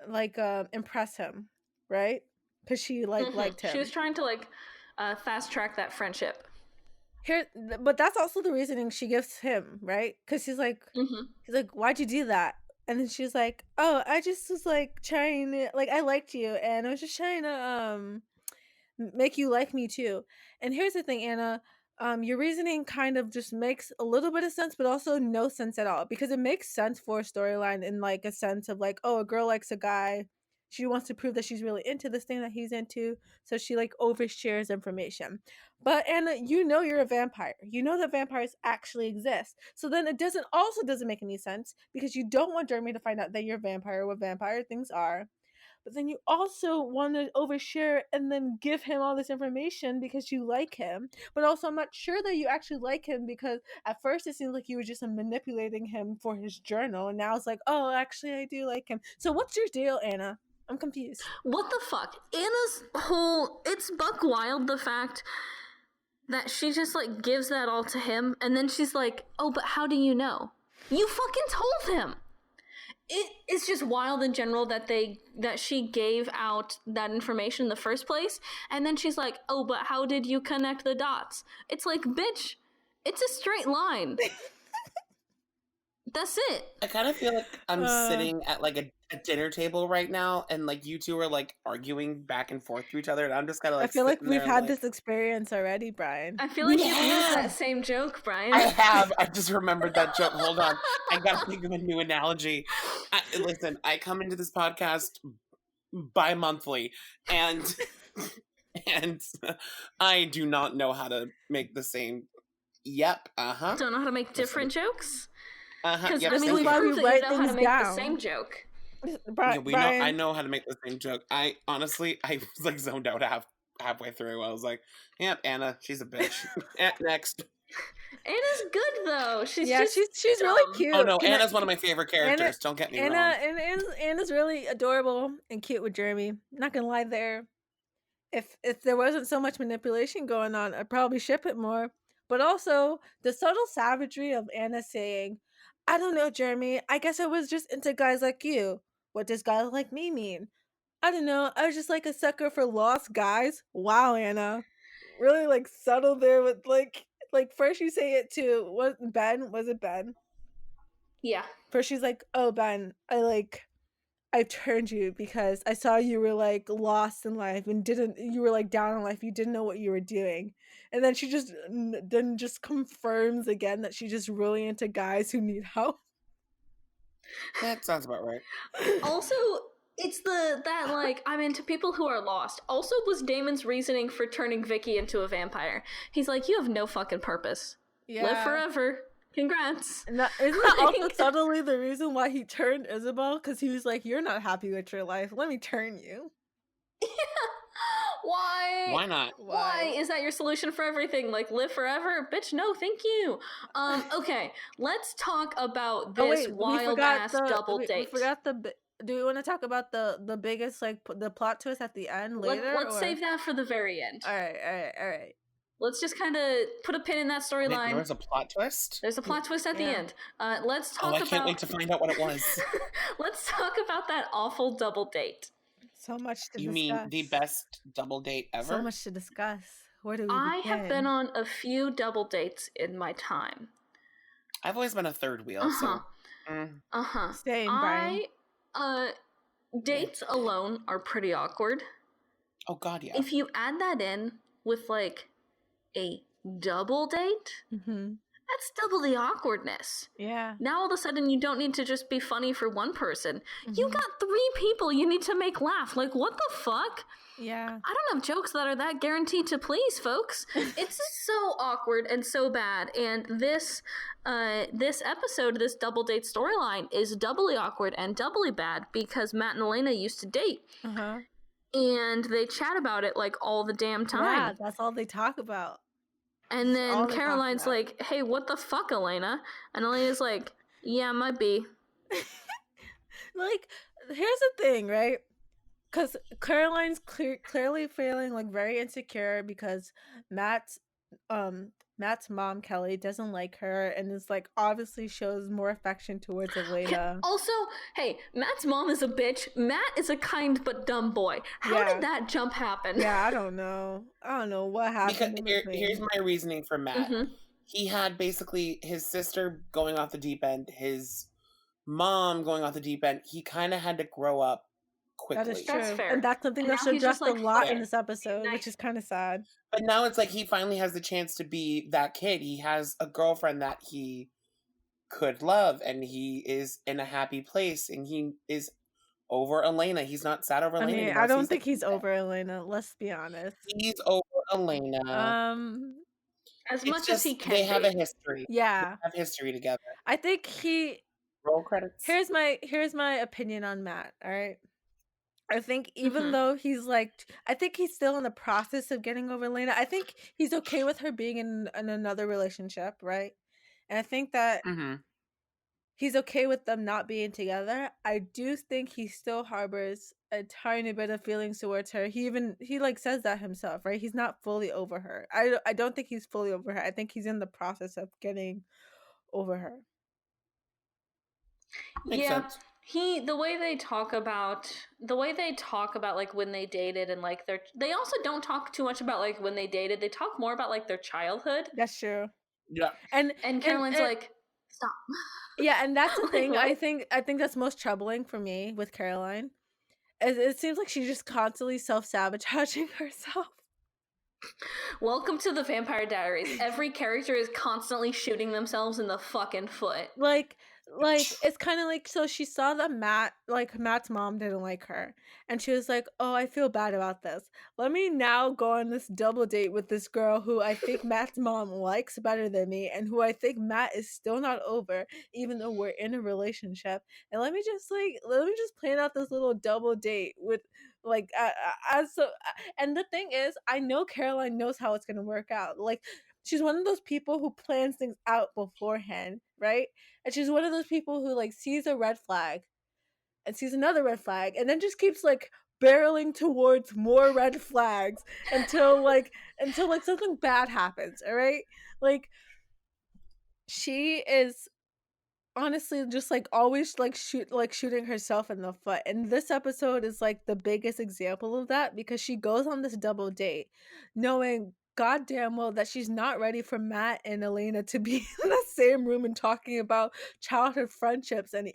like impress him, right? Because she liked him. She was trying to like fast track that friendship. But that's also the reasoning she gives him, right? Because he's like, why'd you do that? And then she's like, oh, I just was like trying to, like, I liked you and I was just trying to make you like me too. And here's the thing, Anna, your reasoning kind of just makes a little bit of sense, but also no sense at all, because it makes sense for a storyline in like a sense of like, oh, a girl likes a guy, she wants to prove that she's really into this thing that he's into, so she like overshares information. But Anna, you know you're a vampire. You know that vampires actually exist. So then it doesn't make any sense, because you don't want Jeremy to find out that you're a vampire, what vampire things are. But then you also want to overshare and then give him all this information because you like him. But also I'm not sure that you actually like him, because at first it seems like you were just manipulating him for his journal, and now it's like, oh, actually I do like him. So what's your deal, Anna? I'm confused. What the fuck? Anna's whole, it's buck wild the fact that she just like gives that all to him, and then she's like, oh, but how do you know? You fucking told him. It's just wild in general that she gave out that information in the first place, and then she's like, oh, but how did you connect the dots? It's like, bitch, it's a straight line. That's it. I kind of feel like I'm sitting at like a dinner table right now, and like you two are like arguing back and forth to each other, and I'm just kind of like, I feel like we've had like, this experience already, Brian. I feel like you've used that same joke, Brian. I have. I just remembered that joke. Hold on. I gotta think of a new analogy. Listen, I come into this podcast bi-monthly, and I do not know how to make the same. Yep. Don't know how to make different jokes. Because Yep, I mean, we why we proved that you write know how to things make the down. same joke. Brian, I know how to make the same joke. I honestly, I was like zoned out halfway through. I was like, "Yep, Anna, she's a bitch." Next. Anna's good though. She's really cute. Oh no, Anna's one of my favorite characters. Don't get me wrong. Anna's really adorable and cute with Jeremy. Not gonna lie there. If there wasn't so much manipulation going on, I'd probably ship it more. But also the subtle savagery of Anna saying, I don't know, Jeremy. I guess I was just into guys like you. What does guy like me mean? I don't know. I was just like a sucker for lost guys. Wow, Anna. Really like subtle there with like first you say it to was it Ben? Yeah. First she's like, oh Ben, I turned you because I saw you were like lost in life and you were like down in life. You didn't know what you were doing. And then she just confirms again that she's just really into guys who need help. That sounds about right. Also, It's that like, I'm into people who are lost. Also was Damon's reasoning for turning Vicky into a vampire. He's like, you have no fucking purpose. Yeah. Live forever. Congrats. And isn't that also subtly the reason why he turned Isabel? Because he was like, you're not happy with your life. Let me turn you. Yeah. Why? Why not? Why is that your solution for everything? Like, live forever? Bitch, no, thank you. Okay, let's talk about this wild-ass double date. We forgot do we want to talk about the biggest, like, the plot twist at the end later? Let's save that for the very end. All right. Let's just kind of put a pin in that storyline. There was a plot twist? There's a plot twist at the end. Let's talk about... I can't wait to find out what it was. Let's talk about that awful double date. So much to discuss. You mean the best double date ever? So much to discuss. Where do we begin? I have been on a few double dates in my time. I've always been a third wheel, so... Same, Brian. Dates alone are pretty awkward. Oh, God, yeah. If you add that in with, like, a double date, that's double the awkwardness. Yeah. Now all of a sudden you don't need to just be funny for one person. You got 3 people you need to make laugh. Like, what the fuck? Yeah. I don't have jokes that are that guaranteed to please, folks. It's so awkward and so bad. And this episode, this double date storyline is doubly awkward and doubly bad because Matt and Elena used to date. And they chat about it like all the damn time. Yeah, that's all they talk about. And then Caroline's like, hey, what the fuck, Elena? And Elena's like, yeah, might be. Like, here's the thing, right? Because Caroline's clearly feeling, like, very insecure because Matt's mom, Kelly, doesn't like her and is, like, obviously shows more affection towards Elena. Also, hey, Matt's mom is a bitch. Matt is a kind but dumb boy. How did that jump happen? Yeah, I don't know what happened. Because here's my reasoning for Matt. He had basically his sister going off the deep end, his mom going off the deep end. He kind of had to grow up quickly. That is true. That's fair. And that's something that's addressed a lot in this episode, which is kind of sad. But now it's like he finally has the chance to be that kid. He has a girlfriend that he could love, and he is in a happy place, and he is over Elena. He's not sad over Elena anymore. I don't think he's over Elena. Let's be honest. He's over Elena. As much as he can. They have a history. Yeah. They have history together. I think Roll credits. Here's my opinion on Matt, all right? I think even though he's like, I think he's still in the process of getting over Elena. I think he's okay with her being in another relationship, right? And I think that he's okay with them not being together. I do think he still harbors a tiny bit of feelings towards her. He like says that himself, right? He's not fully over her. I don't think he's fully over her. I think he's in the process of getting over her. Makes sense. The way they talk about like when they dated and like they also don't talk too much about like when they dated. They talk more about like their childhood. That's true. Yeah. And Caroline's like, stop. Yeah, and that's the thing. I think that's most troubling for me with Caroline. It seems like she's just constantly self-sabotaging herself. Welcome to the Vampire Diaries. Every character is constantly shooting themselves in the fucking foot. Like it's kind of like, so she saw that Matt's mom didn't like her, and she was like, oh, I feel bad about this. Let me now go on this double date with this girl who I think Matt's mom likes better than me, and who I think Matt is still not over, even though we're in a relationship. And let me just plan out this little double date with and the thing is, I know Caroline knows how it's gonna work out. Like, she's one of those people who plans things out beforehand, right? And she's one of those people who like sees a red flag and sees another red flag and then just keeps like barreling towards more red flags until something bad happens, all right? Like, she is honestly just like always shooting herself in the foot, and this episode is like the biggest example of that, because she goes on this double date knowing goddamn well that she's not ready for Matt and Elena to be in the same room and talking about childhood friendships, and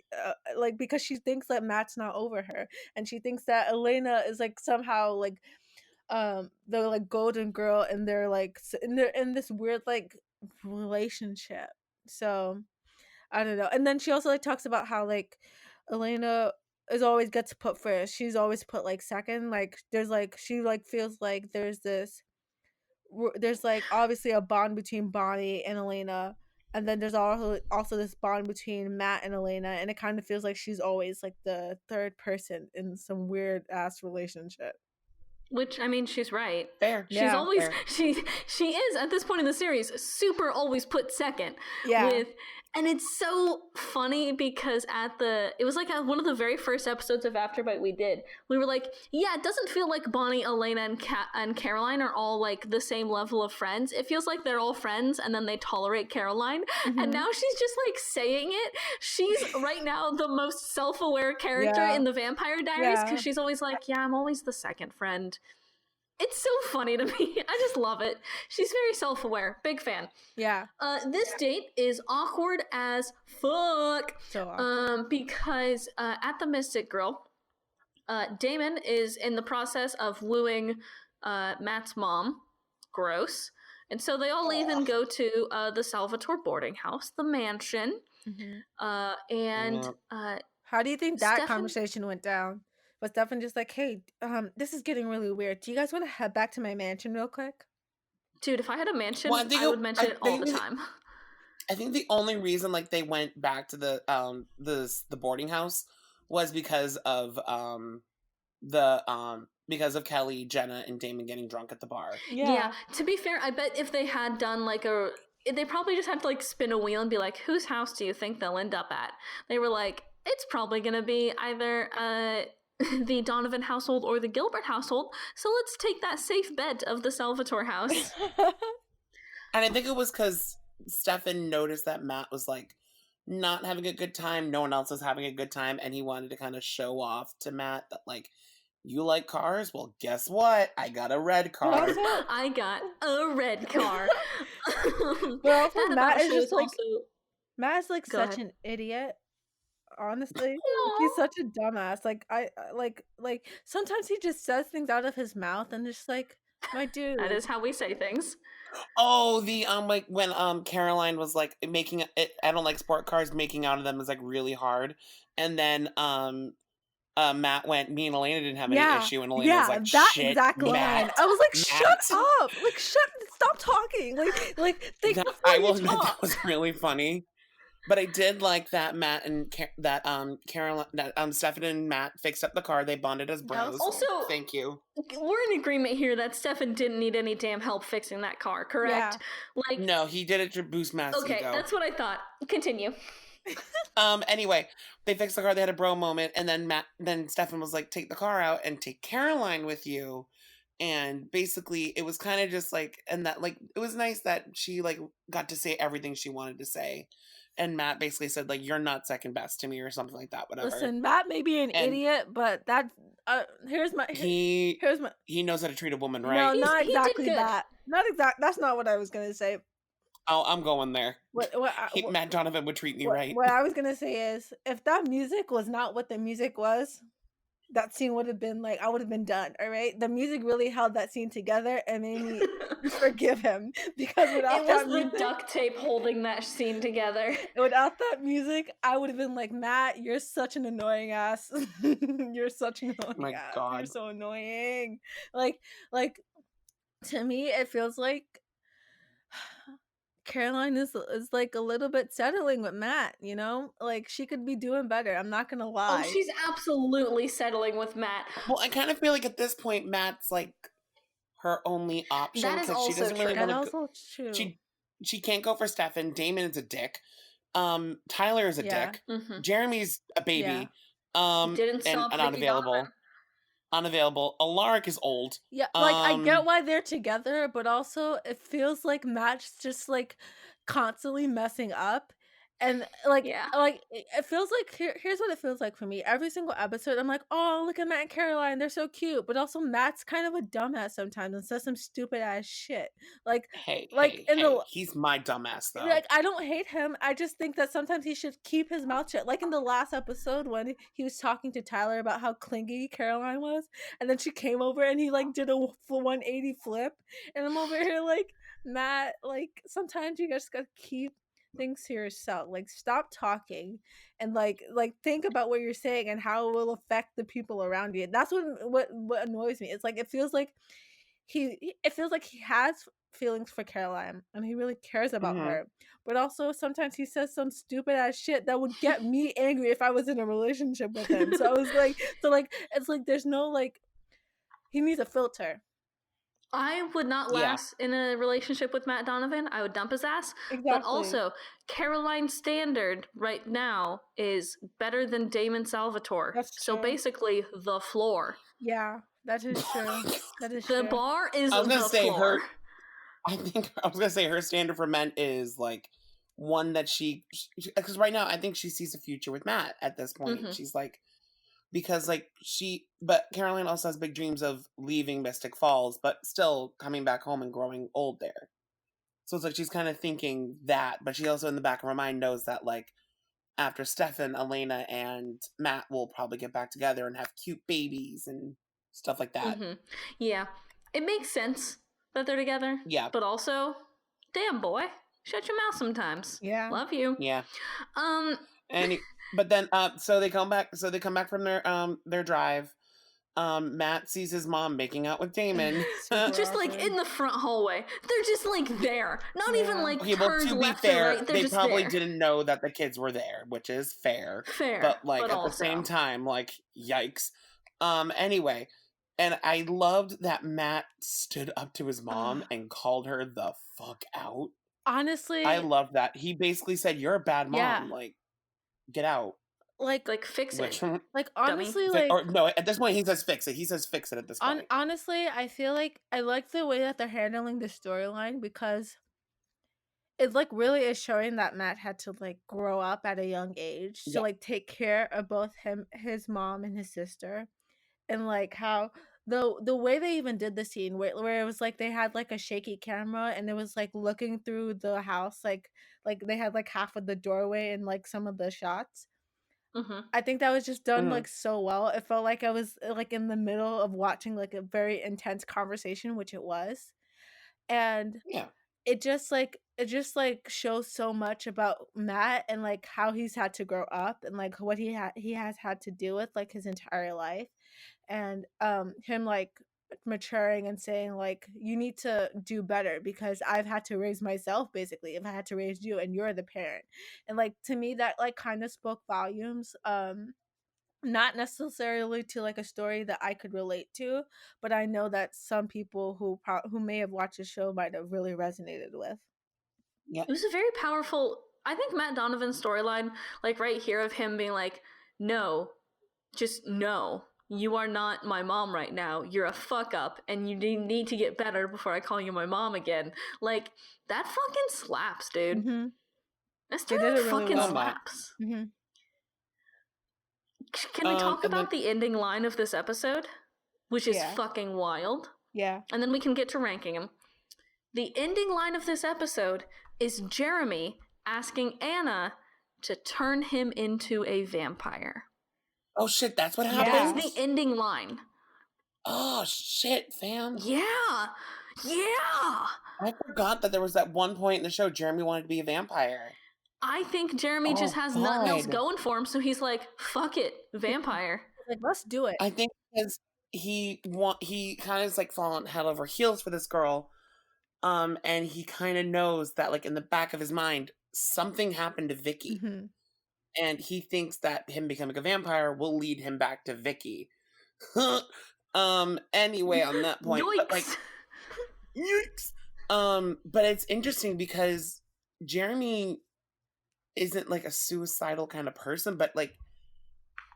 because she thinks that Matt's not over her, and she thinks that Elena is like somehow like the like golden girl, and they're like in this weird like relationship. So I don't know. And then she also like talks about how like Elena is always gets put first. She's always put like second. Like there's like she like feels like there's like obviously a bond between Bonnie and Elena, and then there's also this bond between Matt and Elena, and it kind of feels like she's always like the third person in some weird ass relationship. Which, I mean, she's right. Fair. She's always fair. she is at this point in the series super always put second. Yeah. And it's so funny because it was like one of the very first episodes of Afterbite we did. We were like, yeah, it doesn't feel like Bonnie, Elena, and Caroline are all like the same level of friends. It feels like they're all friends and then they tolerate Caroline. Mm-hmm. And now she's just like saying it. She's right now the most self-aware character in the Vampire Diaries because she's always like, yeah, I'm always the second friend. It's so funny to me. I just love it. She's very self-aware. Big fan. Yeah. This date is awkward as fuck. So awkward. Because at the Mystic Grill, Damon is in the process of wooing Matt's mom. Gross. And so they all leave and go to the Salvatore boarding house, the mansion. Mm-hmm. How do you think that conversation went down? Was Stefan just like, hey, this is getting really weird. Do you guys want to head back to my mansion real quick? Dude, if I had a mansion, I would mention it all the time. I think the only reason like they went back to the boarding house was because of Kelly, Jenna, and Damon getting drunk at the bar. Yeah. To be fair, I bet if they had done like they probably just had to like spin a wheel and be like, whose house do you think they'll end up at? They were like, it's probably gonna be either the Donovan household or the Gilbert household, so let's take that safe bet of the Salvatore house. And I think it was because Stefan noticed that Matt was like not having a good time, no one else was having a good time, and he wanted to kind of show off to Matt that like, you like cars? Well, guess what? I got a red car. I got a red car. But also Matt is just like Matt's like such an idiot. Honestly, he's such a dumbass. Like I like sometimes he just says things out of his mouth and just like, my dude. That is how we say things. Oh, the like when Caroline was like making it, I don't like sport cars, making out of them is like really hard, and then Matt went, me and Elena didn't have any issue, and Elena was like, that shit, exact line. I was like, shut up, like stop talking, like I will admit that was really funny. But I did like that Matt and Caroline, Stefan and Matt fixed up the car. They bonded as bros. Also, thank you. We're in agreement here that Stefan didn't need any damn help fixing that car, correct? Yeah. Like, no, he did it to boost Matt's ego. Okay, that's what I thought. Continue. Anyway, they fixed the car. They had a bro moment, and then Stefan was like, "Take the car out and take Caroline with you." And basically, it was kind of just like, and that like, it was nice that she like got to say everything she wanted to say. And Matt basically said, like, you're not second best to me or something like that, whatever. Listen, Matt may be an idiot, but that, he knows how to treat a woman, right? No, not exactly that. That's not what I was going to say. Oh, I'm going there. Matt Donovan would treat me right. What I was going to say is, if that music was not what the music was, that scene would have been like, I would have been done. All right, the music really held that scene together and made me forgive him, because without that music, the duct tape holding that scene together. Without that music, I would have been like, Matt, you're such an annoying ass. You're such an annoying ass. God. You're so annoying. Like to me, it feels like Caroline is like a little bit settling with Matt, you know? Like, she could be doing better. I'm not gonna lie. Oh, she's absolutely settling with Matt. Well, I kind of feel like at this point, Matt's like her only option. That is also she doesn't really true. She can't go for Stefan. Damon is a dick. Tyler is a dick. Mm-hmm. Jeremy's a baby. Yeah. Didn't stop and unavailable. Unavailable. Alaric is old. Yeah, like I get why they're together, but also it feels like Matt's just like constantly messing up, and like it feels like here's what it feels like for me. Every single episode, I'm like, oh, look at Matt and Caroline, they're so cute, but also Matt's kind of a dumbass sometimes and says some stupid ass shit. Like, he's my dumbass though. Like, I don't hate him. I just think that sometimes he should keep his mouth shut. Like in the last episode when he was talking to Tyler about how clingy Caroline was, and then she came over and he like did a full 180 flip, and I'm over here like, Matt, like sometimes you just gotta keep things to yourself. Like, stop talking and think about what you're saying and how it will affect the people around you. That's what annoys me. It's like it feels like he has feelings for Caroline and he really cares about Mm-hmm. her. But also sometimes he says some stupid ass shit that would get me angry if I was in a relationship with him. So I was like, it's like there's no like, he needs a filter. I would not last in a relationship with Matt Donovan. I would dump his ass. Exactly. But also, Caroline's standard right now is better than Damon Salvatore. That's so true. basically, the floor. Yeah, that is true. That is The true. bar is I was gonna the say floor. I was gonna say her standard for men is like one that because right now I think she sees a future with Matt at this point. Mhm. She's like, because like but Caroline also has big dreams of leaving Mystic Falls, but still coming back home and growing old there. So it's like she's kind of thinking that, but she also in the back of her mind knows that like after Stefan, Elena and Matt will probably get back together and have cute babies and stuff like that. Mhm. Yeah, it makes sense that they're together. Yeah. But also, damn boy, shut your mouth sometimes. Yeah. Love you. Yeah. But then so they come back from their drive. Matt sees his mom making out with Damon. Just like in the front hallway. They're just like there. Not even like turned to left be fair, or right. They're they just probably there. didn't know that the kids were there, which is fair. Fair. But like but at also. the same time, like yikes. Anyway, and I loved that Matt stood up to his mom and called her the fuck out. Honestly, I love that. He basically said, "You're a bad mom. Yeah. Like, get out." Like fix it. Like honestly, no, at this point he says fix it. He says fix it at this point. Honestly, I feel like I like the way that they're handling the storyline because it like really is showing that Matt had to like grow up at a young age to like take care of both his mom and his sister, and like how the way they even did the scene where it was like they had like a shaky camera and it was like looking through the house like they had like half of the doorway and like some of the shots. Mm-hmm. I think that was just done like so well. It felt like I was like in the middle of watching like a very intense conversation, which it was. And it just like shows so much about Matt and like how he's had to grow up and like what he has had to deal with like his entire life. And him like maturing and saying like, you need to do better because I've had to raise myself basically. If I had to raise you and you're the parent. And like to me that like kind of spoke volumes. Not necessarily to like a story that I could relate to, but I know that some people who may have watched the show might have really resonated with. Yeah, it was a very powerful. I think Matt Donovan's storyline, like right here, of him being like, "No, just no, you are not my mom right now. You're a fuck up, and you need to get better before I call you my mom again." Like that fucking slaps, dude. Mm-hmm. That storyline fucking slaps. Mm-hmm. Can we talk about the ending line of this episode? Which is fucking wild. Yeah. And then we can get to ranking them. The ending line of this episode is Jeremy asking Anna to turn him into a vampire. Oh shit, that's what happens? That is the ending line. Oh shit, fam. Yeah. I forgot that there was that one point in the show Jeremy wanted to be a vampire. I think Jeremy just has nothing else going for him, so he's like, fuck it, vampire. Like, let's do it. I think because he kind of is like falling head over heels for this girl, and he kind of knows that like in the back of his mind something happened to Vicky, and he thinks that him becoming a vampire will lead him back to Vicky. Anyway, on that point, Yikes. But like, yikes. But it's interesting because Jeremy isn't like a suicidal kind of person, but like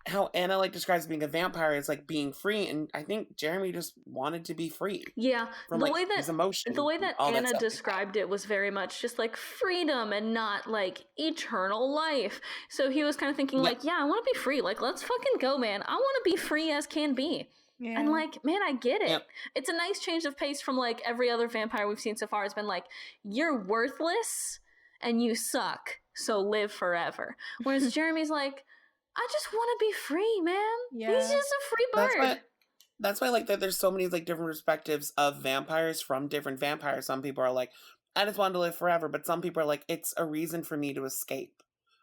how Anna like describes being a vampire is like being free, and I think Jeremy just wanted to be free. Yeah, from like his emotion. The way that Anna described it was very much just like freedom and not like eternal life. So he was kind of thinking like, yeah, I want to be free. Like, let's fucking go, man. I want to be free as can be. Yeah. And like, man, I get it. It's a nice change of pace from like every other vampire we've seen so far. It's been like, you're worthless and you suck, so live forever. Whereas Jeremy's like, I just want to be free, man. Yeah. He's just a free bird. That's why like that there's so many like different perspectives of vampires from different vampires. Some people are like, I just wanted to live forever. But some people are like, it's a reason for me to escape,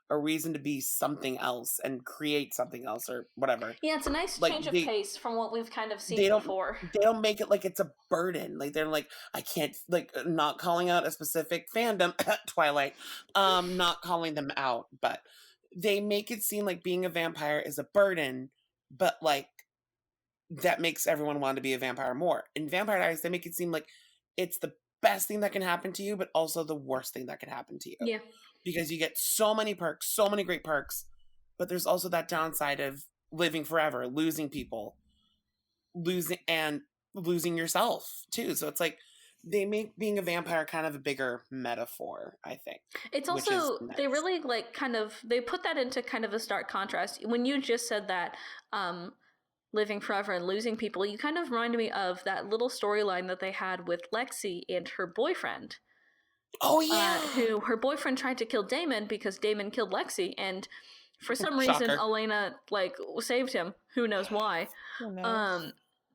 a reason to be something else and create something else or whatever. Yeah, it's a nice Like change of pace from what we've kind of seen they before. don't make it like it's a burden. Like they're like, I can't, like, not calling out a specific fandom, Twilight, not calling them out, but they make it seem like being a vampire is a burden, but like that makes everyone want to be a vampire more. In Vampire Diaries, they make it seem like it's the best thing that can happen to you, but also the worst thing that can happen to you. Yeah. Because you get so many perks, so many great perks, but there's also that downside of living forever, losing people, losing yourself too. So it's like they make being a vampire kind of a bigger metaphor, I think. It's also nice. They really like kind of they put that into kind of a stark contrast. When you just said that living forever and losing people, you kind of reminded me of that little storyline that they had with Lexi and her boyfriend. Oh yeah. Who her boyfriend tried to kill Damon because Damon killed Lexi, and for some reason Elena like saved him. Who knows why? Who knows?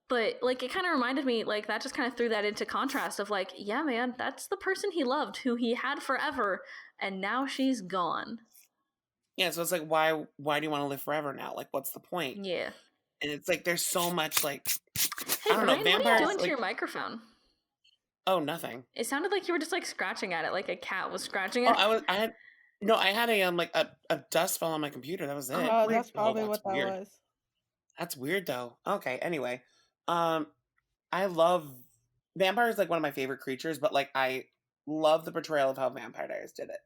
But like it kind of reminded me, like that just kind of threw that into contrast of like, yeah, man, that's the person he loved, who he had forever, and now she's gone. Yeah, so it's like, why do you want to live forever now? Like, what's the point? Yeah. And it's like there's so much like, hey, I don't know, vampires. What are you doing to your microphone? Oh, nothing. It sounded like you were just like scratching at it, like a cat was scratching at it. I had a dust fell on my computer. That was it. Oh, that's probably what that was. That's weird though. Okay, anyway. I love vampires, like one of my favorite creatures, but like I love the portrayal of how Vampire Diaries did it.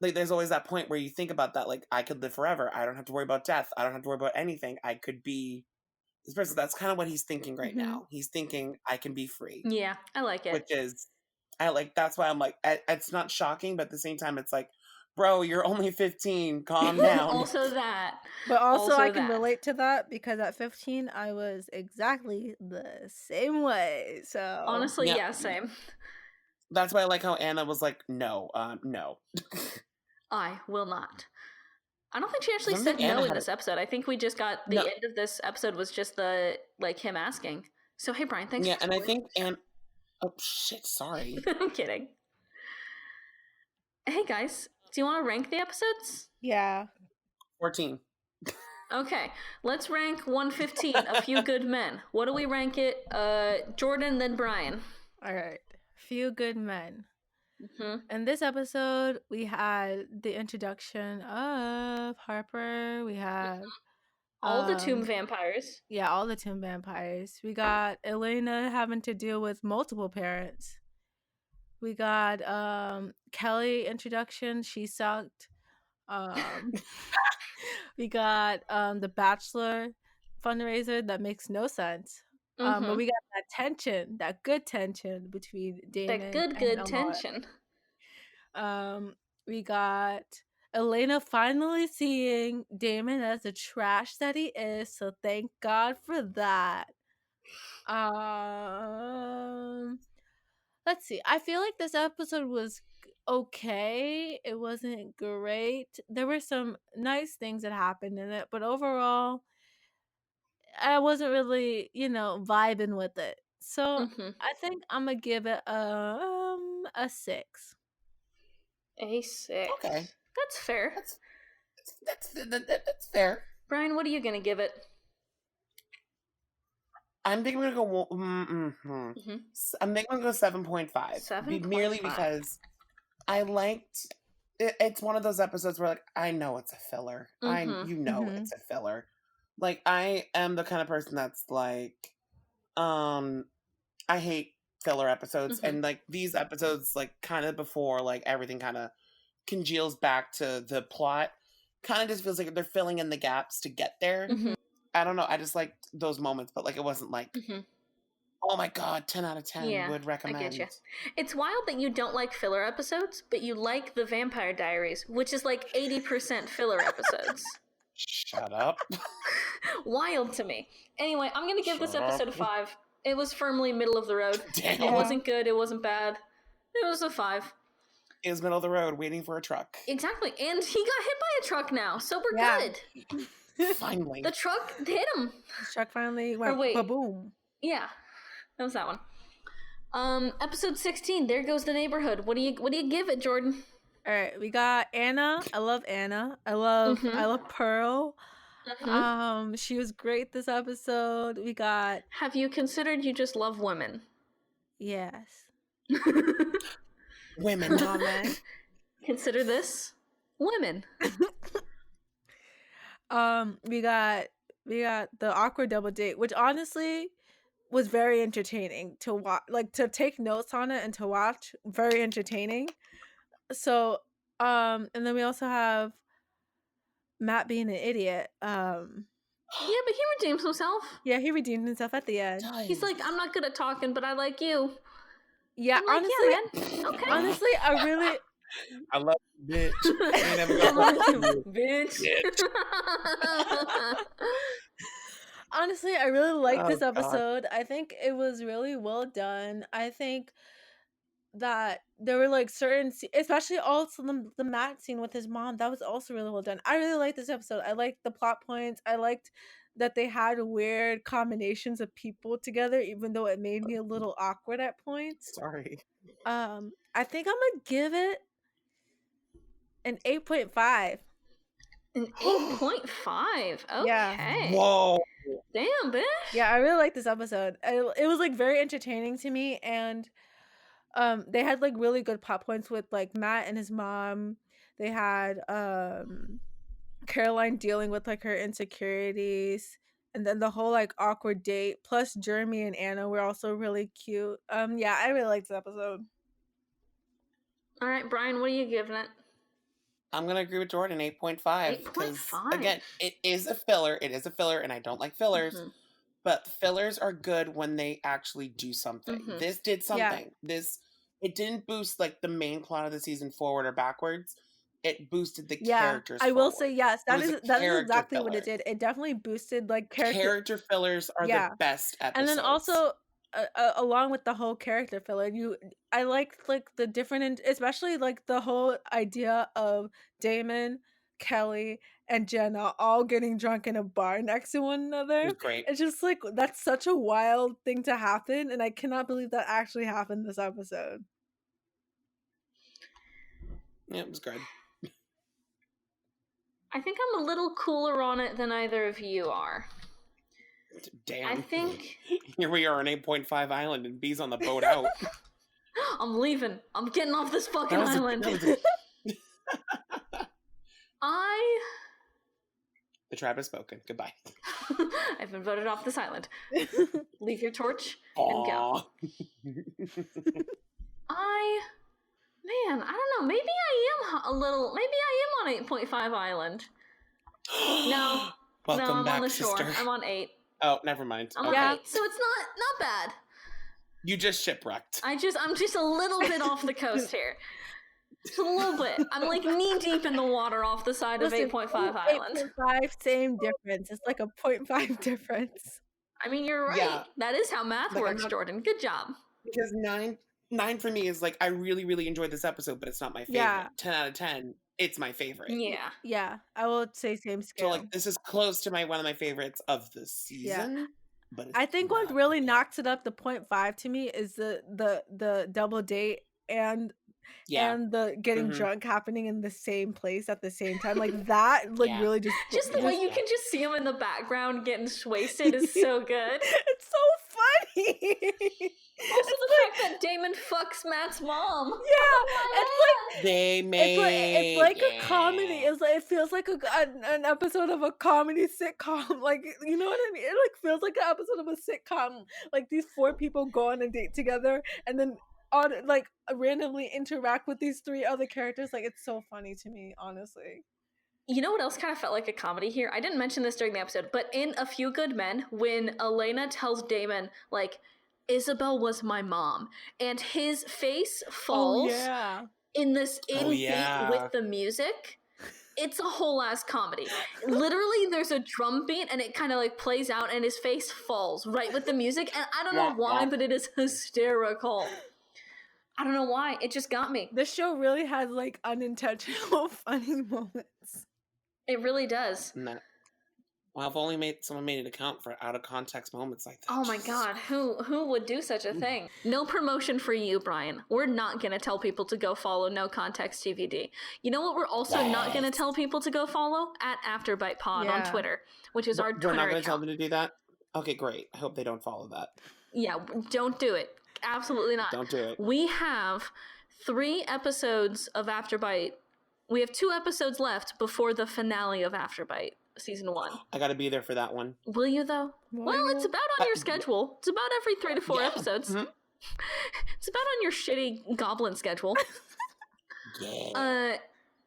Like there's always that point where you think about that, like I could live forever. I don't have to worry about death. I don't have to worry about anything. I could be this person. That's kind of what he's thinking right now. He's thinking I can be free. Yeah, I like it. Which is, that's why I'm like, it's not shocking, but at the same time, it's like, bro, you're only 15. Calm down. Also that. But also I can relate to that because at 15, I was exactly the same way. So honestly, yeah, same. That's why I like how Anna was like, no. I will not. I don't think she actually said no in this episode. I think we just got the end of this episode was just the like him asking. So hey, Brian, thanks. Yeah, and I think oh shit, sorry. I'm kidding. Hey guys, do you want to rank the episodes? Yeah. 14. Okay, let's rank 115. A Few Good Men. What do we rank it? Jordan, then Brian. All right. Few Good Men. In this episode, we had the introduction of Harper. We had all the tomb vampires. Yeah, all the tomb vampires. We got Elena having to deal with multiple parents. We got Kelly introduction. She sucked. We got the Bachelor fundraiser that makes no sense. But we got that tension, that good tension between Damon and good tension. We got Elena finally seeing Damon as the trash that he is, so thank God for that. Let's see. I feel like this episode was okay. It wasn't great. There were some nice things that happened in it, but overall, I wasn't really, vibing with it. So I think I'm gonna give it a 6. A 6. Okay, that's fair. That's fair. Brian, what are you gonna give it? I'm thinking I'm gonna go. I'm thinking I'm gonna go 7.5. 7.5. Merely because I liked. It's one of those episodes where like I know it's a filler. It's a filler. Like I am the kind of person that's like, I hate filler episodes, and like these episodes, like kind of before like everything kind of congeals back to the plot, kind of just feels like they're filling in the gaps to get there. I don't know. I just liked those moments, but like it wasn't like, oh my god, 10 out of 10 would recommend. I get you. It's wild that you don't like filler episodes, but you like the Vampire Diaries, which is like 80% filler episodes. Shut up. Wild to me. Anyway, I'm gonna give this episode a 5. It was firmly middle of the road. Damn. It wasn't good. It wasn't bad. It was a 5. It was middle of the road, waiting for a truck. Exactly, and he got hit by a truck now, so we're good. Finally. The truck hit him. The truck finally went ba-boom. Yeah, that was that one. Episode 16, There Goes the Neighborhood. What do you give it, Jordan? All right, we got Anna. I love Anna. I love Pearl. She was great this episode. We got. Have you considered you just love women? Yes. Women, not men. Consider this women. We got the awkward double date, which honestly was very entertaining to watch, like to take notes on it and to watch. Very entertaining. So, and then we also have Matt being an idiot. Yeah, but he redeems himself. Yeah, he redeemed himself at the end. He's like, I'm not good at talking, but I like you. Yeah, I'm honestly, like, yeah, man. Okay. Honestly, I really. I love you, bitch. I never I love you, bitch. Honestly, I really liked this episode. God. I think it was really well done. I think that there were like certain, especially also the Matt scene with his mom, that was also really well done. I really liked this episode. I liked the plot points. I liked that they had weird combinations of people together, even though it made me a little awkward at points. Sorry. I think I'm gonna give it an 8.5. An 8.5. Okay. Yeah. Whoa. Damn, bitch. Yeah, I really liked this episode. It was like very entertaining to me, and they had like really good plot points with like Matt and his mom. They had Caroline dealing with like her insecurities, and then the whole like awkward date, plus Jeremy and Anna were also really cute. Yeah, I really liked this episode. All right, Brian, what are you giving it? I'm gonna agree with Jordan, 8.5. Because again, it is a filler. It is a filler, and I don't like fillers. But fillers are good when they actually do something. This did something. Yeah. It didn't boost like the main plot of the season forward or backwards. It boosted the characters. I will say yes. That is exactly filler. What it did. It definitely boosted like character fillers are the best episodes. And then also along with the whole character filler, I liked like the different, especially like the whole idea of Damon, Kelly, and Jenna all getting drunk in a bar next to one another. It was great. It's just like, that's such a wild thing to happen, and I cannot believe that actually happened this episode. Yeah, it was good. I think I'm a little cooler on it than either of you are. Damn. I think here we are on 8.5 Island and B's on the boat out. I'm leaving. I'm getting off this fucking island. The trap has spoken. Goodbye. I've been voted off this island. Leave your torch and go. Man, I don't know. Maybe I am on 8.5 Island. No. Welcome back, on the shore. sister. I'm on 8. Oh, never mind. I'm on 8. So it's not bad. You just shipwrecked. I'm just a little bit off the coast here. Just a little bit. I'm like knee deep in the water off the side of 8.5 Island. 8.5, same difference. It's like a 0.5 difference. I mean, you're right. Yeah. That is how math works, Jordan. Good job. Because 9 for me is like, I really, really enjoyed this episode, but it's not my favorite. Yeah. 10 out of 10, it's my favorite. Yeah. Yeah, I will say same scale. So like, this is close to one of my favorites of the season. Yeah. But I think what really knocks it up to 0.5 to me is the double date and the getting drunk happening in the same place at the same time. Like that, really just the way you can just see him in the background getting wasted is so good. It's so funny. Also the fact that Damon fucks Matt's mom. Yeah, it's like a comedy. It's like, it feels like an episode of a comedy sitcom. Like, you know what I mean? It like feels like an episode of a sitcom. Like these 4 people go on a date together and then randomly interact with these 3 other characters. Like, it's so funny to me, honestly. You know what else kind of felt like a comedy here? I didn't mention this during the episode, but in A Few Good Men, when Elena tells Damon, like, Isabel was my mom, and his face falls in this beat with the music. It's a whole ass comedy. Literally, there's a drum beat and it kind of like plays out and his face falls right with the music. And I don't know why, but it is hysterical. I don't know why. It just got me. This show really has like unintentional funny moments. It really does. Well, I've only someone made an account for out of context moments like that. Oh my God, who would do such a thing? No promotion for you, Brian. We're not gonna tell people to go follow No Context TVD. You know what? We're also not gonna tell people to go follow at Afterbite Pod on Twitter, which is our Twitter We're not gonna account. tell them to do that. Okay, great. I hope they don't follow that. Yeah, don't do it. Absolutely not. Don't do it. We have 3 episodes of Afterbite. We have 2 episodes left before the finale of Afterbite. Season 1. I gotta be there for that one. Will you though? Well, it's about on your schedule. It's about every 3 to 4 episodes. Mm-hmm. It's about on your shitty goblin schedule.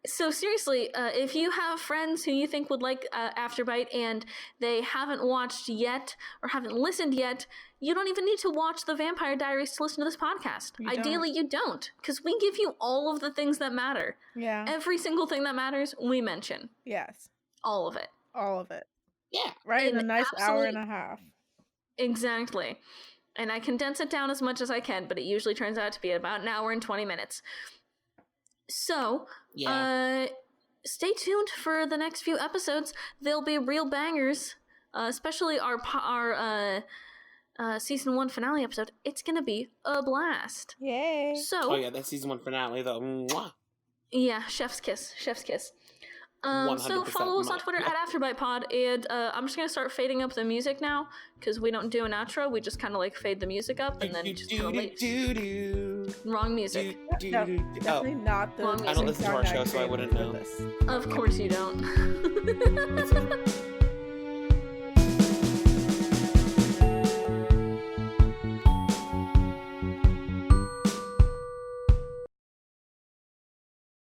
So seriously, if you have friends who you think would like Afterbite and they haven't watched yet or haven't listened yet, you don't even need to watch The Vampire Diaries to listen to this podcast. Ideally, you don't, because we give you all of the things that matter. Yeah. Every single thing that matters, we mention. Yes. All of it. All of it. Yeah. Right in a nice hour and a half. Exactly. And I condense it down as much as I can, but it usually turns out to be about an hour and 20 minutes. So, stay tuned for the next few episodes. They'll be real bangers, especially our season 1 finale episode. It's gonna be a blast. Yay. So, that season 1 finale though. Mwah. Yeah, chef's kiss. So follow us on Twitter at Afterbite Pod, and I'm just gonna start fading up the music now because we don't do an outro. We just kind of like fade the music up and then just kind of leave. Wrong music. Definitely not the. Wrong music. I don't listen to our show, so I wouldn't know. Of course you don't.